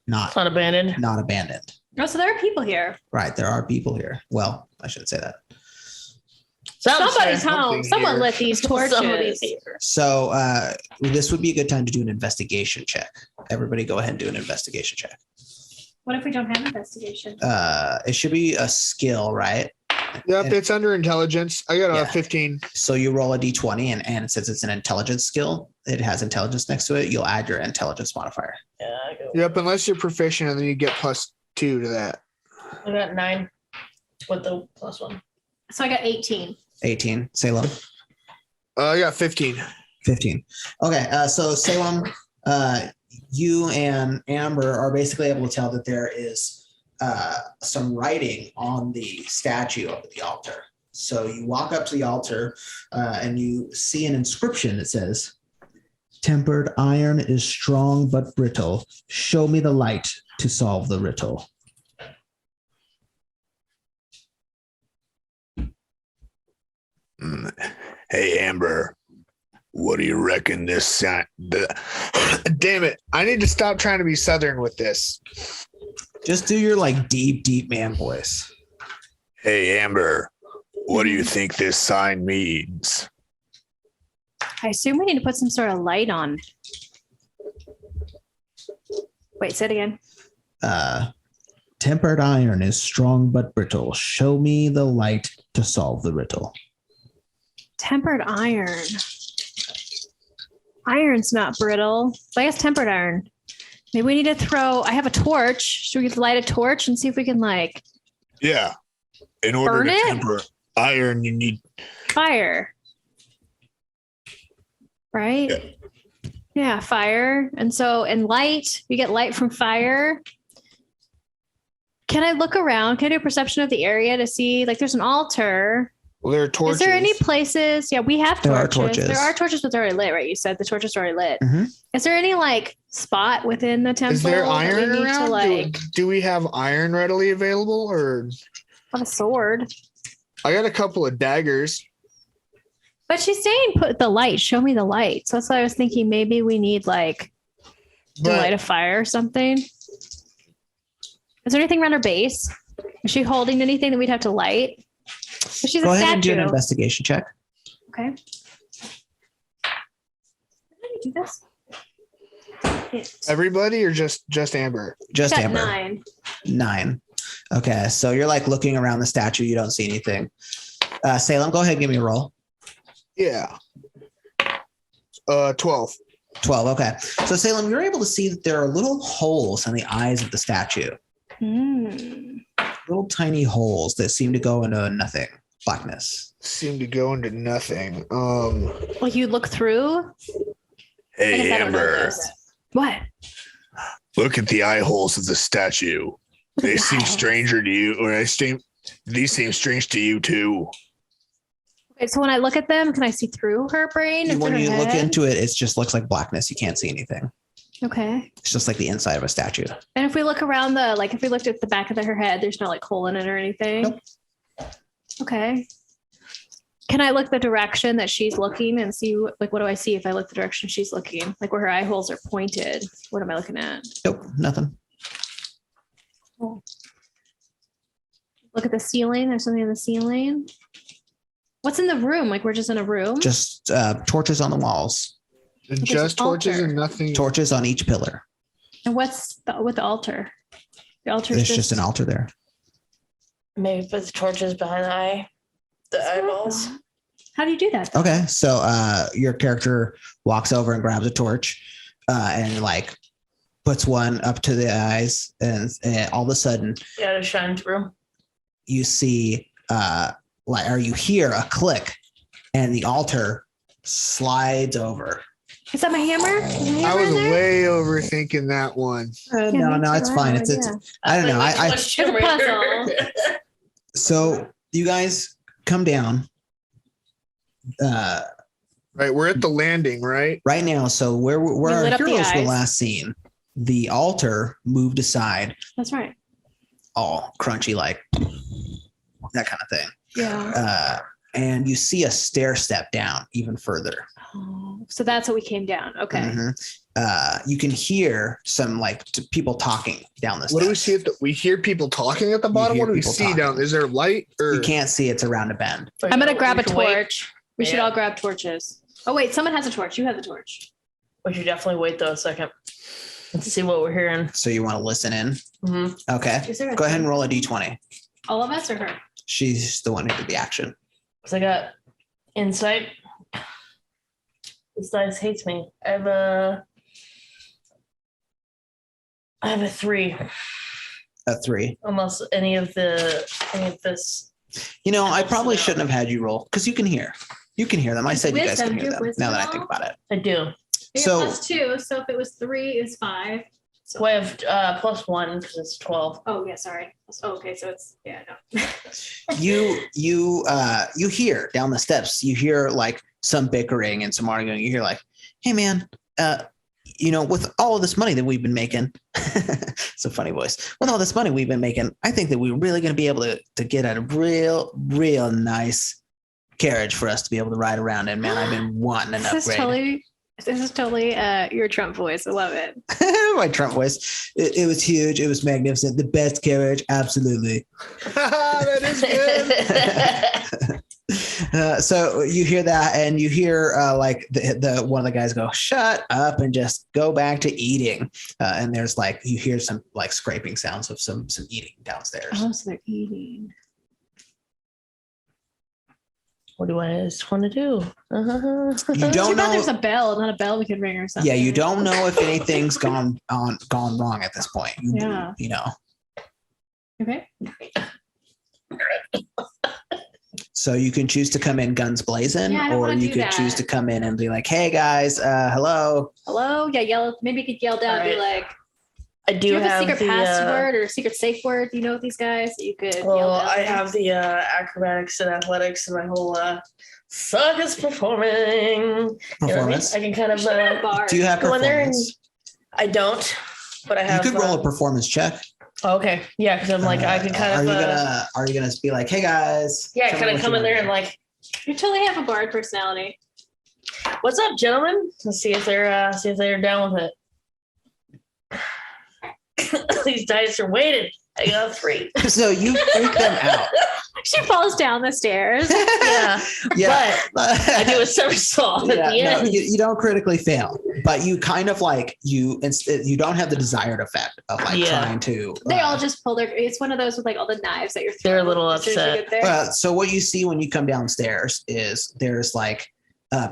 not It's not abandoned. not abandoned. Oh, so there are people here. Right, there are people here. Well, I shouldn't say that. Somebody's something home. Someone here. lit these torches. Somebody's here. So this would be a good time to do an investigation check. Everybody go ahead and do an investigation check. What if we don't have investigation? It should be a skill, right? Yep, it's under intelligence. I got a Yeah. 15. So you roll a d20 and since it's an intelligence skill, it has intelligence next to it. You'll add your intelligence modifier. Yeah, I go. Yep, unless you're proficient, and then you get +2 to that. I got 9 with the +1. So I got 18. 18. Salem. I got 15. 15. Okay. So Salem, you and Amber are basically able to tell that there is some writing on the statue over the altar. So you walk up to the altar and you see an inscription that says, "Tempered iron is strong but brittle. Show me the light to solve the riddle." Hey, Amber, what do you reckon this sign? Damn it. I need to stop trying to be Southern with this. Just do your like deep man voice. Hey, Amber, what do you think this sign means? I assume we need to put some sort of light on. Wait, say it again. Tempered iron is strong but brittle. Show me the light to solve the riddle. Tempered iron. Iron's not brittle. But I guess tempered iron. Maybe we need to throw. I have a torch. Should we light a torch and see if we can like Yeah. In order Burn to it? temper iron, you need. fire? Right? Yeah, fire. And light. We get light from fire. Can I look around? Can I do a perception of the area to see? Like, there's an altar. Well, there are torches. Is there any places? Yeah, we have There are torches. torches. There are torches, but they're already lit, right? You said the torches are already lit. Mhm. Is there any like spot within the temple? Is there that we iron need around? To, like, do we have iron readily available? Or have a sword? I got a couple of daggers. But she's saying put the light. Show me the light. So that's why I was thinking maybe we need like to But light a fire or something. Is there anything around her base? Is she holding anything that we'd have to light? But she's Go a ahead and do an statue. investigation check. Okay. How do you do this? Everybody or just Amber? Just Got Amber. 9. 9. Okay, so you're like looking around the statue. You don't see anything. Salem, go ahead and give me a roll. Yeah. 12. 12. Okay. So Salem, you're able to see that there are little holes in the eyes of the statue. Little tiny holes that seem to go into nothing. Blackness. Seem to go into nothing. Well, you look through. I Hey, guess I don't know Amber, those. What? look at the eye holes of the statue. They seem stranger to you, or these seem strange to you too. Okay, so when I look at them, can I see through her brain? and When through you her look head? into it, it just looks like blackness. You can't see anything. Okay. It's just like the inside of a statue. And if we look around if we looked at the back of her head, there's no like hole in it or anything. Nope. Okay. Can I look the direction that she's looking and see what do I see if I look the direction she's looking? Like where her eye holes are pointed. What am I looking at? Nope, nothing. Look at the ceiling. There's something in the ceiling. What's in the room? Like we're just in a room. Just torches on the walls. Just an torches altar. and nothing. Torches on each pillar. And what's with the altar? The altar is There's just an altar there. Maybe put the torches behind the eyeballs. How do you do that? Okay, so your character walks over and grabs a torch and like puts one up to the eyes, and all of a sudden Yeah, to shine through. you see or you hear a click, and the altar slides over. Is that my hammer? Is my I hammer was in there? way overthinking that one. Yeah, No, me it's too. fine. I It's know, I don't know. Like, I what's It's a your puzzle. so you guys come down Right, we're at the landing, right? right now. So where We our lit up the heroes were eyes. last seen, the altar moved aside, That's right. all crunchy, like that kind of thing. Yeah. And you see a stair step down even further. Oh, so that's what we came down. Okay. Mhm. You can hear some people talking down the steps. What do we see we hear people talking at the You bottom? hear What do we people see talking. down? Is there light or You can't see, it's around a bend. I'm gonna grab a should wait. torch. We should Yeah. all grab torches. Oh wait, someone has a torch. You have the torch. We should definitely wait though a second. Let's see what we're hearing. So you want to listen in? Mm-hmm. Okay. Is there a Go ahead thing? and roll a d20. All of us or her? She's the one who did the action. So I got insight. This dice hates me. I have a 3. A 3. Almost any of this. I probably shouldn't have had you roll because you can hear. You can hear them. I said you guys Wisdom, can do hear you have them. wisdom Now that at I think all? about it. I do. So- +2. So if it was 3, it's 5. So I have +1 because it's 12. Oh yeah, sorry. Oh, okay, so it's no. You hear down the steps. You hear like some bickering and some arguing. You hear like, "Hey man, with all of this money that we've been making," it's a funny voice. With all this money we've been making, I think that we're really going to be able to get a real nice carriage for us to be able to ride around in. Man, I've been wanting an upgrade. This is totally your Trump voice. I love it. My Trump voice. It was huge. It was magnificent. The best carriage, absolutely. that is good. So you hear that, and you hear the one of the guys go, "Shut up and just go back to eating." And there's you hear some scraping sounds of some eating downstairs. Oh, so they're eating. What do I just want to do? You Too don't bad know. there's a bell, not a bell we could ring or something. Yeah, you don't know if anything's gone wrong at this point. Yeah. Okay. So you can choose to come in guns blazing, Yeah, I don't or wanna you do could that. choose to come in and be like, "Hey guys, hello." Hello? Yeah, yell. Maybe you could yell down and be Alright. like, I do do you have a have secret the password or a secret safe word? Do you know what these guys that you could yell well, down? I have the acrobatics and athletics and my whole circus performing. You know what I mean? Performance. I can kind of Bard. Do you have go in there and performance? I don't, but I You have. could roll a performance check. Okay, yeah, because I'm like I can kind Are of. you gonna be like, "Hey guys"? Yeah, tell me kind of what come you in there wanna and do." like, You totally have a bard personality. what's up, gentlemen? Let's see if they're down with it. These dice are weighted. I got 3. So you freak them out. She falls down the stairs. Yeah. Yeah. But I do a somersault at the end. You don't critically fail, but you kind of like you don't have the desired effect of like trying to. They all just pull their. It's one of those with like all the knives that you're throwing. They're a little upset. So what you see when you come downstairs is there's like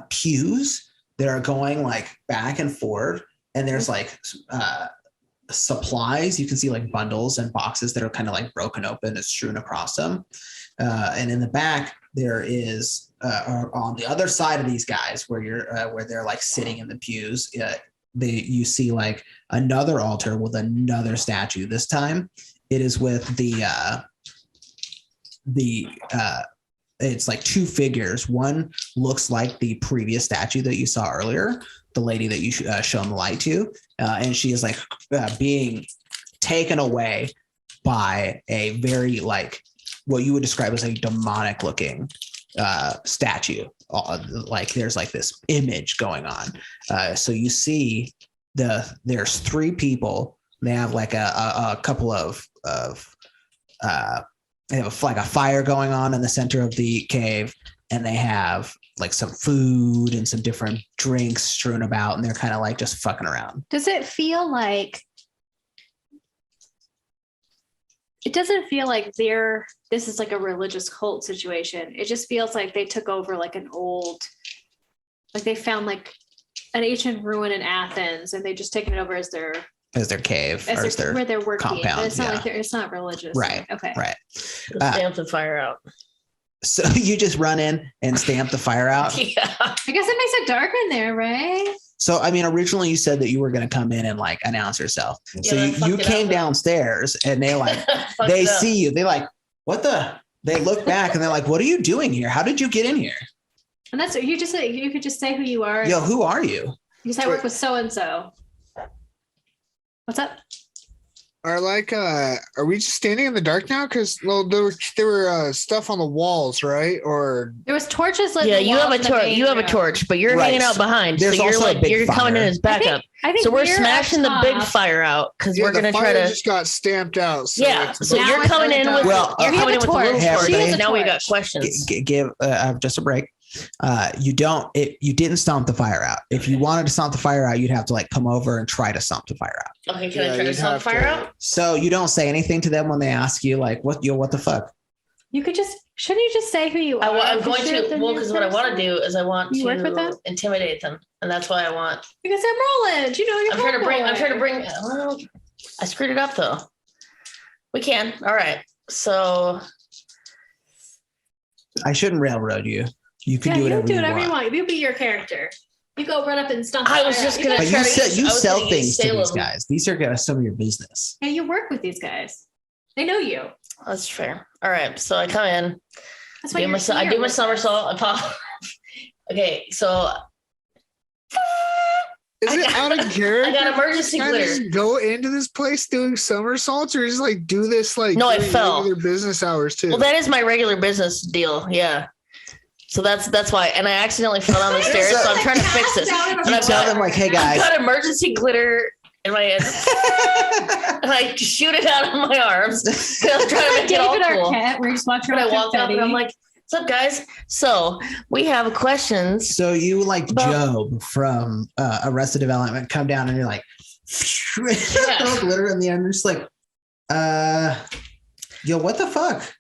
pews that are going like back and forth, and there's like supplies. You can see like bundles and boxes that are kind of like broken open and strewn across them. And in the back, there is on the other side of these guys where they're like sitting in the pews. You see like another altar with another statue. This time, it is with it's like 2 figures. One looks like the previous statue that you saw earlier, the lady that you shown the light to, and she is like being taken away by a very like what you would describe as a demonic looking statue. Like there's like this image going on. So you see there's 3 people. They have like a couple of they have like a fire going on in the center of the cave, and they have like some food and some different drinks strewn about, and they're kind of like just fucking around. Does it feel like it doesn't feel like this is like a religious cult situation. It just feels like they took over like an old, like they found like an ancient ruin in Athens and they just taken it over as their cave, as or as their where they're working. compound. But it's not like it's not religious. Right. Okay. Right. Stamp the fire out. So you just run in and stamp the fire out. Yeah. I guess it makes it dark in there, right? So, I mean, originally you said that you were going to come in and like announce yourself. So you came downstairs and they like, they see you. They like, what the? They look back and they're like, what are you doing here? How did you get in here? And that's you just say, you could just say who you are. Yo, who are you? Because I work with so-and-so. What's up? Are we just standing in the dark now? Because there were stuff on the walls, right? Or there was torches lit. Yeah, you have a torch. You have a torch, but you're hanging out behind. So you're like you're coming in as backup. I think so we're smashing the big fire out because we're gonna try to. Just got stamped out. So so you're coming in with you're coming in with a little torch. Hey, now we got questions. Give just a break. You didn't stomp the fire out. If you wanted to stomp the fire out, you'd have to like come over and try to stomp the fire out. Okay, can I try to stomp the fire out? So you don't say anything to them when they ask you like, what the fuck? You could shouldn't you just say who you are? I'm going to, because what I want to do is I want work with them? to intimidate them. And that's why I want. Because I'm Roland. You know, you're I'm trying to bring, well, I screwed it up though. We can. All right. So. I shouldn't railroad you. You can do whatever you want. You be your character. You go run up and stomp. I was just going to try you sell things to these guys. These are some of your business. And you work with these guys. They know you. That's fair. All right. So I come in. That's why I do my somersault. I pop. Okay. So. Is it out of character? I got emergency glitter. Just go into this place doing somersaults, or just like do this like no, I fell. Regular business hours too. Well, that is my regular business deal. Yeah. So that's why, and I accidentally fell down the stairs. So I'm trying to fix this. And I tell them like, "Hey guys, I got emergency glitter in my head, and I shoot it out of my arms. I'm trying to make it all cool. We're just watching. And I walk up, and I'm like, "What's up, guys?" So we have questions. So you like Job from Arrested Development come down, and you're like, throw glitter in the end. You're just like, yo, what the fuck?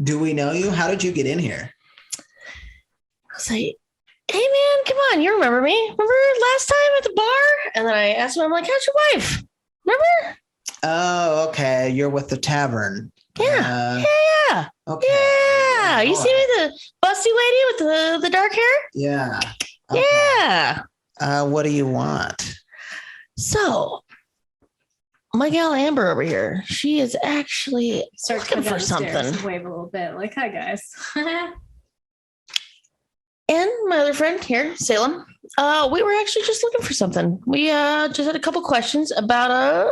Do we know you? How did you get in here? I was like, hey man, come on, you remember me? Remember last time at the bar? And then I asked him, I'm like, how's your wife? Remember? Oh, okay. You're with the tavern. Yeah. Yeah. Okay. Yeah. You see me, the busty lady with the dark hair? Yeah. Okay. Yeah. What do you want? So my gal Amber over here, she is actually looking for something. Wave a little bit, like, hi guys. And my other friend here, Salem, we were actually just looking for something. We just had a couple questions about a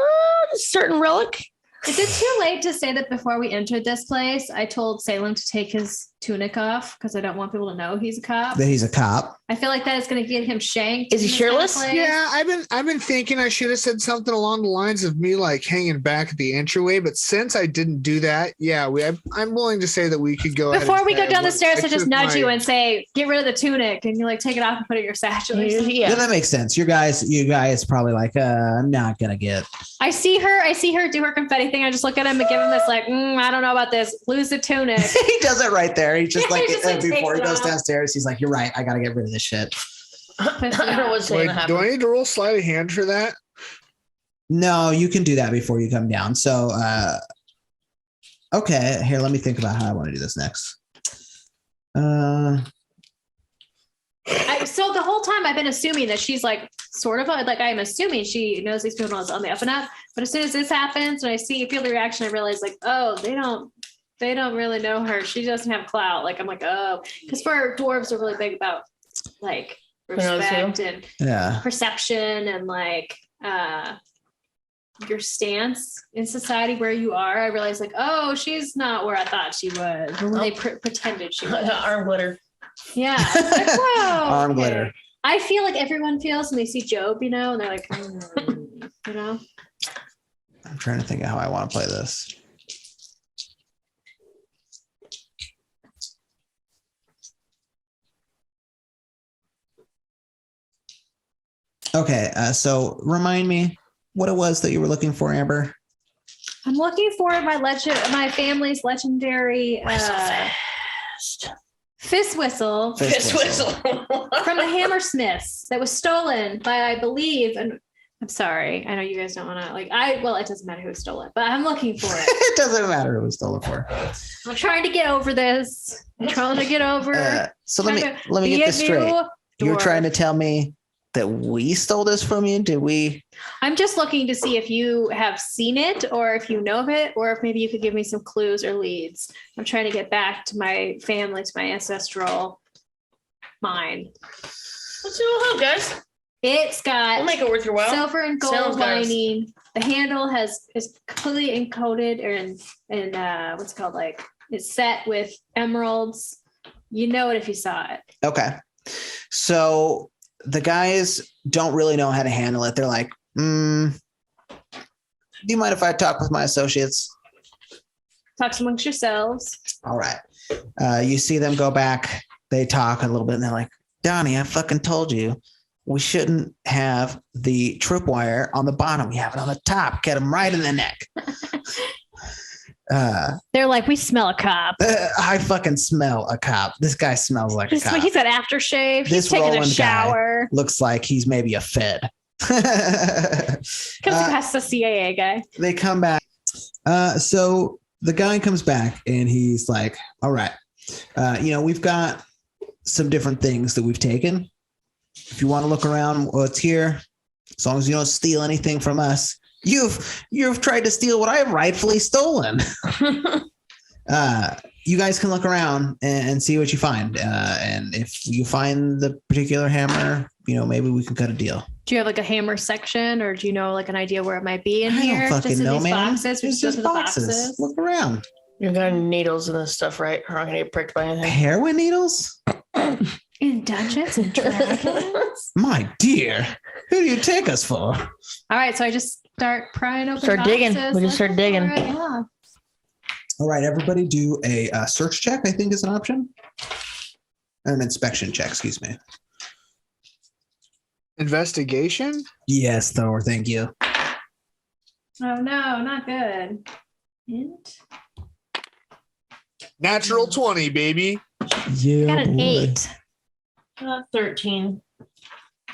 certain relic Is it too late to say that before we entered this place, I told Salem to take his tunic off because I don't want people to know he's a cop? That he's a cop. I feel like that is going to get him shanked. Is he in this kind of shirtless? place. Yeah, I've been thinking I should have said something along the lines of me like hanging back at the entryway, but since I didn't do that, yeah, I'm willing to say that we could go ahead. Before we go and down the say, stairs, I just took nudge you my- and say, "Get rid of the tunic," and you like take it off and put it in your satchel. Or something. Yeah, Yeah. that makes sense. You guys probably like, I'm not gonna get. I see her do her confetti thing. I just look at him and give him this like, I don't know about this. Lose the tunic. He does it right there. He just like, He just, like, before he takes it goes off. downstairs, he's like, "You're right. I gotta get rid of this shit." I don't know what's Wait, going to do I happen. need to roll sleight of hand for that? No, you can do that before you come down. So, okay, here, let me think about how I want to do this next. So the whole time I've been assuming that she's like sort of like I'm assuming she knows these people on the up and up. But as soon as this happens and I feel the reaction, I realize like, oh, they don't really know her. She doesn't have clout. Like I'm like, oh, because for dwarves are really big about like respect and Yeah. perception and like your stance in society where you are. I realized like, oh, she's not where I thought she was. Or where they pretended she was. Arm glitter. Yeah. It's like, whoa, Arm okay. glitter. I feel like everyone feels when they see Job, and they're like, you know. I'm trying to think of how I want to play this. Okay, so remind me what it was that you were looking for, Amber. I'm looking for my family's legendary fist whistle Fist whistle. from the Hammersmiths that was stolen by, I believe, and I'm sorry, I know you guys don't want to it doesn't matter who stole it, but I'm looking for it. It doesn't matter who stole it for. I'm trying to get over this. I'm trying to get over. So let me get this straight. You're trying to tell me that we stole this from you? Did we? I'm just looking to see if you have seen it or if you know of it, or if maybe you could give me some clues or leads. I'm trying to get back to my family, to my ancestral mine. Let's do a hug, guys. It's got We'll make it worth your while. silver and Sounds gold nice. lining. The handle is completely encoded or in what's it called, like it's set with emeralds. You know it if you saw it. Okay. So the guys don't really know how to handle it. They're like, do you mind if I talk with my associates? Talk amongst yourselves. All right. You see them go back. They talk a little bit and they're like, Donnie, I fucking told you we shouldn't have the tripwire on the bottom. We have it on the top. Get them right in the neck. They're like, we smell a cop. I fucking smell a cop. This guy smells like a cop. He's got aftershave. This He's taking a Roland shower. Looks like he's maybe a Fed. Comes across the CAA guy. They come back. So the guy comes back and he's like, all right, we've got some different things that we've taken. If you want to look around what's here, as long as you don't steal anything from us, you've tried to steal what I have rightfully stolen. You guys can look around and see what you find. And if you find the particular hammer, maybe we can cut a deal. Do you have like a hammer section, or do you know like an idea where it might be in I here? don't fucking in know, these man. boxes? We It's just just go to the boxes. Look around. You got needles and this stuff, right? Or I'm gonna get pricked by anything. Heroin needles? In Dungeons and Dragons. My dear, who do you take us for? All right, so I just start prying open. Start digging. boxes, We just start looking for digging. it, Yeah. All right, everybody do a search check, I think is an option. An inspection check, excuse me. Investigation? Yes, Thor, thank you. Oh no, not good. Int. Natural 20, baby. Yeah, Got an boy. 8. 13.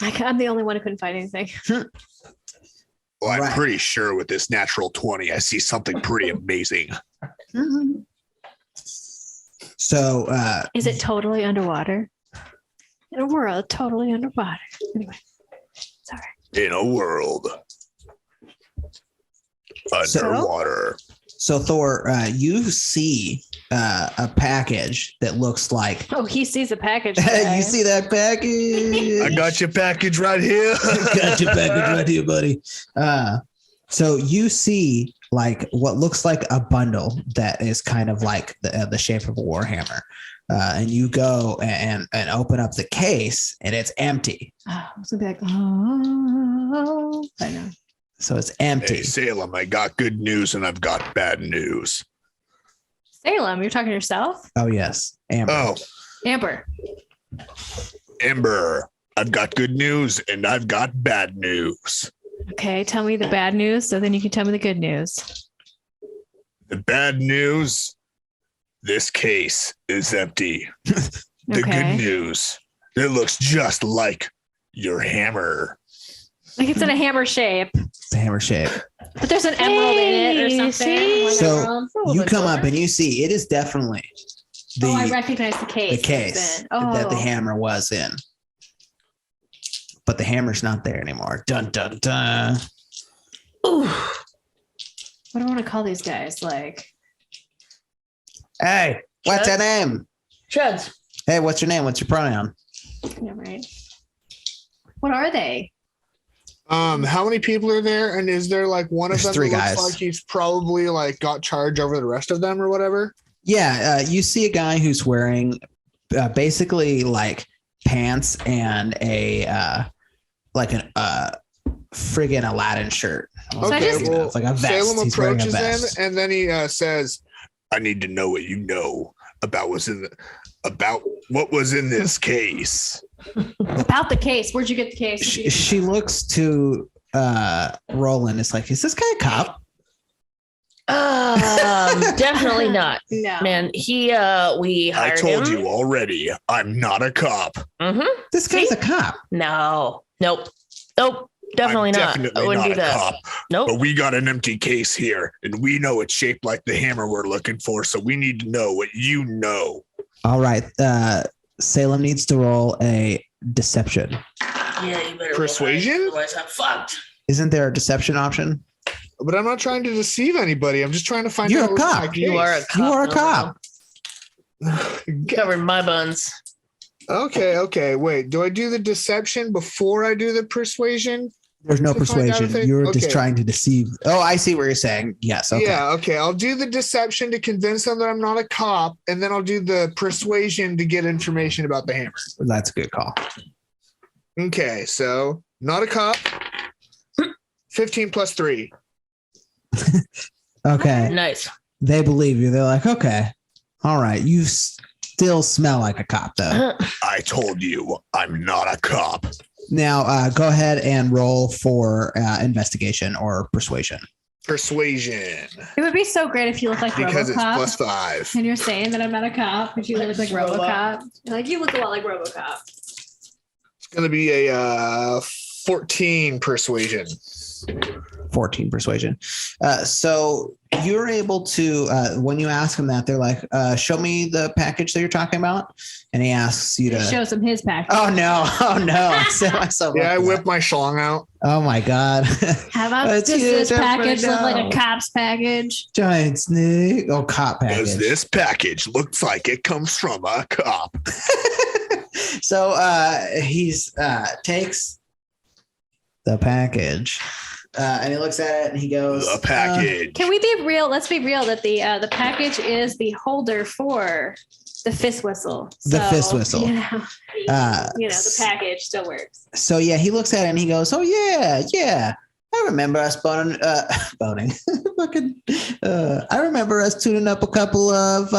I'm the only one who couldn't find anything. Well, I'm Right. pretty sure with this natural 20, I see something pretty amazing. Mhm. So, Is it totally underwater? In a world totally underwater. Anyway, sorry. In a world underwater. so Thor, you see a package that looks like. Oh, he sees a package. You see that package? I got your package right here. Got your package right here, buddy. So you see like what looks like a bundle that is kind of like the shape of a warhammer. And you go and open up the case, and it's empty. Oh, I was gonna be like, oh, I know. So it's empty. Hey, Salem, I got good news and I've got bad news. Salem, you're talking to yourself? Oh yes, Amber. Oh, Amber. Amber, I've got good news and I've got bad news. Okay, tell me the bad news, so then you can tell me the good news. The bad news, this case is empty. The Okay. good news, it looks just like your hammer. Like it's in a hammer shape, It's a hammer shape. but there's an emerald in it or Hey, something. see? One So, emerald. You come up and you see it is definitely I the recognize the case. case it's in. that the Oh. hammer was in. But the hammer's not there anymore. Dun dun dun. Ooh. What do I want to call these guys? Like, Hey, what's your Chuds? name? Chuds. Hey, what's your name? What's your pronoun? yeah, right. What are they? How many people are there? And is there like one of There's them three that guys. looks like he's probably like got charge over the rest of them or whatever? Yeah, you see a guy who's wearing basically like pants and a like an friggin' Aladdin shirt. I just- It's like a vest. Salem He's wearing a approaches him vest. and then he says, I need to know what you know about about what was in this case. About the case. Where'd you get the case? She looks to Roland. It's like, is this guy a cop? Definitely not. No. Man, we I hired told him. you already, I'm not a cop. Mm-hmm. This guy's a cop. No. Nope. Definitely I'm not. definitely I wouldn't not do a that. cop. Nope. But we got an empty case here, and we know it's shaped like the hammer we're looking for. So we need to know what you know. All right. Salem needs to roll a deception. Yeah, you better. Persuasion? roll that, Otherwise, I'm fucked. Isn't there a deception option? but I'm not trying to deceive anybody. I'm just trying to find You're out. a what's cop. my You are a case. cop. You are a no, cop. no. Covered my buns. Okay. Wait, do I do the deception before I do the persuasion? There's no To find out persuasion. if it- You're just okay. trying to deceive. Oh, I see what you're saying. Yes. Okay. Yeah, okay. I'll do the deception to convince them that I'm not a cop, and then I'll do the persuasion to get information about the hammer. That's a good call. Okay, so not a cop. 15 plus 3. Okay. Nice. They believe you. They're like, okay. All right. You still smell like a cop, though. I told you, I'm not a cop. Now, go ahead and roll for investigation or persuasion. Persuasion. It would be so great if you look like Because it's RoboCop. plus 5. And you're saying that I'm not a cop, but you look like Robot. RoboCop. Like you look a lot like RoboCop. It's going to be a 14 persuasion. 14 persuasion. So you're able to, when you ask them that, they're like, show me the package that you're talking about. And he asks you It to. shows him his package. Oh, no. Oh, no. I set myself Yeah, up I for whip that. my schlong out. Oh, my God. How about It's does this huge, package look everybody like a cop's package? Giant snake. Oh, cop package. Because this package looks like it comes from a cop. So he's takes the package and he looks at it and he goes, The package. Can we be real? Let's be real that the package is the holder for the fist whistle. The fist whistle. You know, Uh, the package still works. So yeah, he looks at it and he goes, "Oh yeah. I remember us boning. Fucking. I remember us tuning up a couple of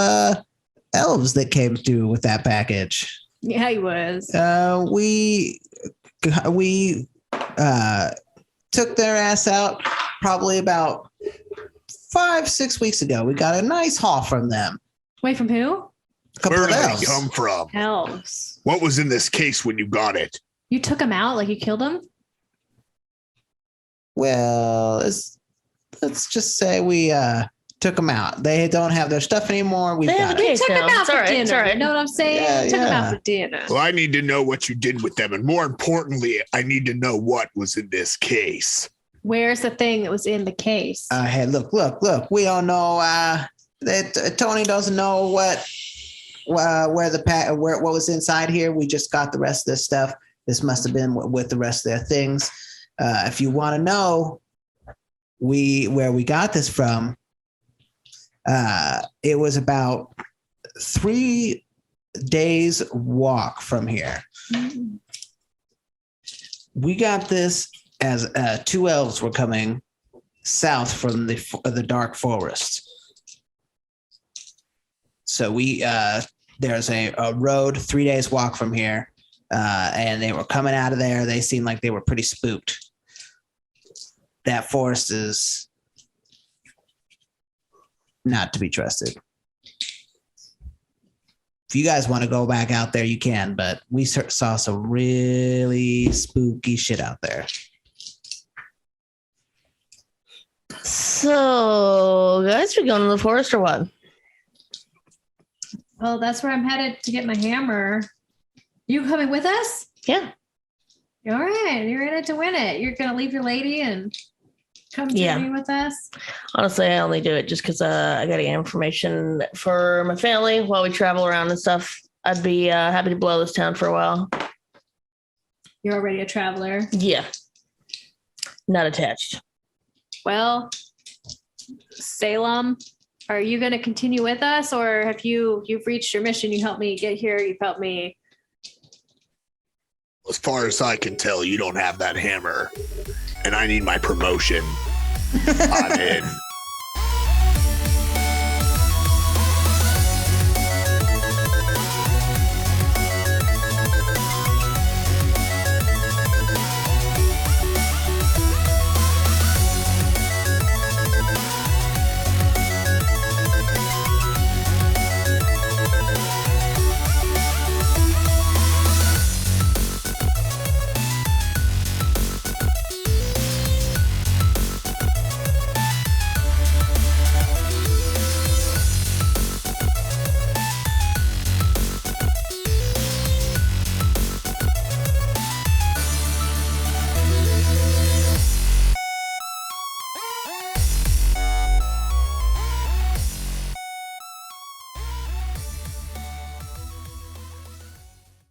elves that came through with that package. Yeah, he was. We took their ass out probably about 5-6 weeks ago. We got a nice haul from them. Wait, from who? A couple Where of did they elves. come from? Elves. What was in this case when you got it? You took him out, like you killed him? Well, let's just say we took them out. They don't have their stuff anymore. We've They have got a it. case Took him now. out It's for all right. dinner. It's all right. You know what I'm saying? Yeah, Took him yeah. out for dinner. Well, I need to know what you did with them. And more importantly, I need to know what was in this case. Where's the thing that was in the case? Hey, look. We all know that Tony doesn't know what was inside here. We just got the rest of this stuff. This must have been with the rest of their things. If you want to know where we got this from, it was about 3 days walk from here. We got this as 2 elves were coming south from the dark forest. So there's a road 3 days walk from here, and they were coming out of there. They seemed like they were pretty spooked. That forest is not to be trusted. If you guys want to go back out there, you can, but we saw some really spooky shit out there. So, guys, we going to the forest or what? Well, that's where I'm headed to get my hammer. You coming with us? Yeah. All right. You're in it to win it. You're going to leave your lady and come journey with us? Honestly, I only do it just because I got to get information for my family while we travel around and stuff. I'd be happy to blow this town for a while. You're already a traveler. Yeah. Not attached. Well, Salem, are you going to continue with us, or have you've reached your mission? You helped me get here. You've helped me. As far as I can tell, you don't have that hammer, and I need my promotion. I'm in.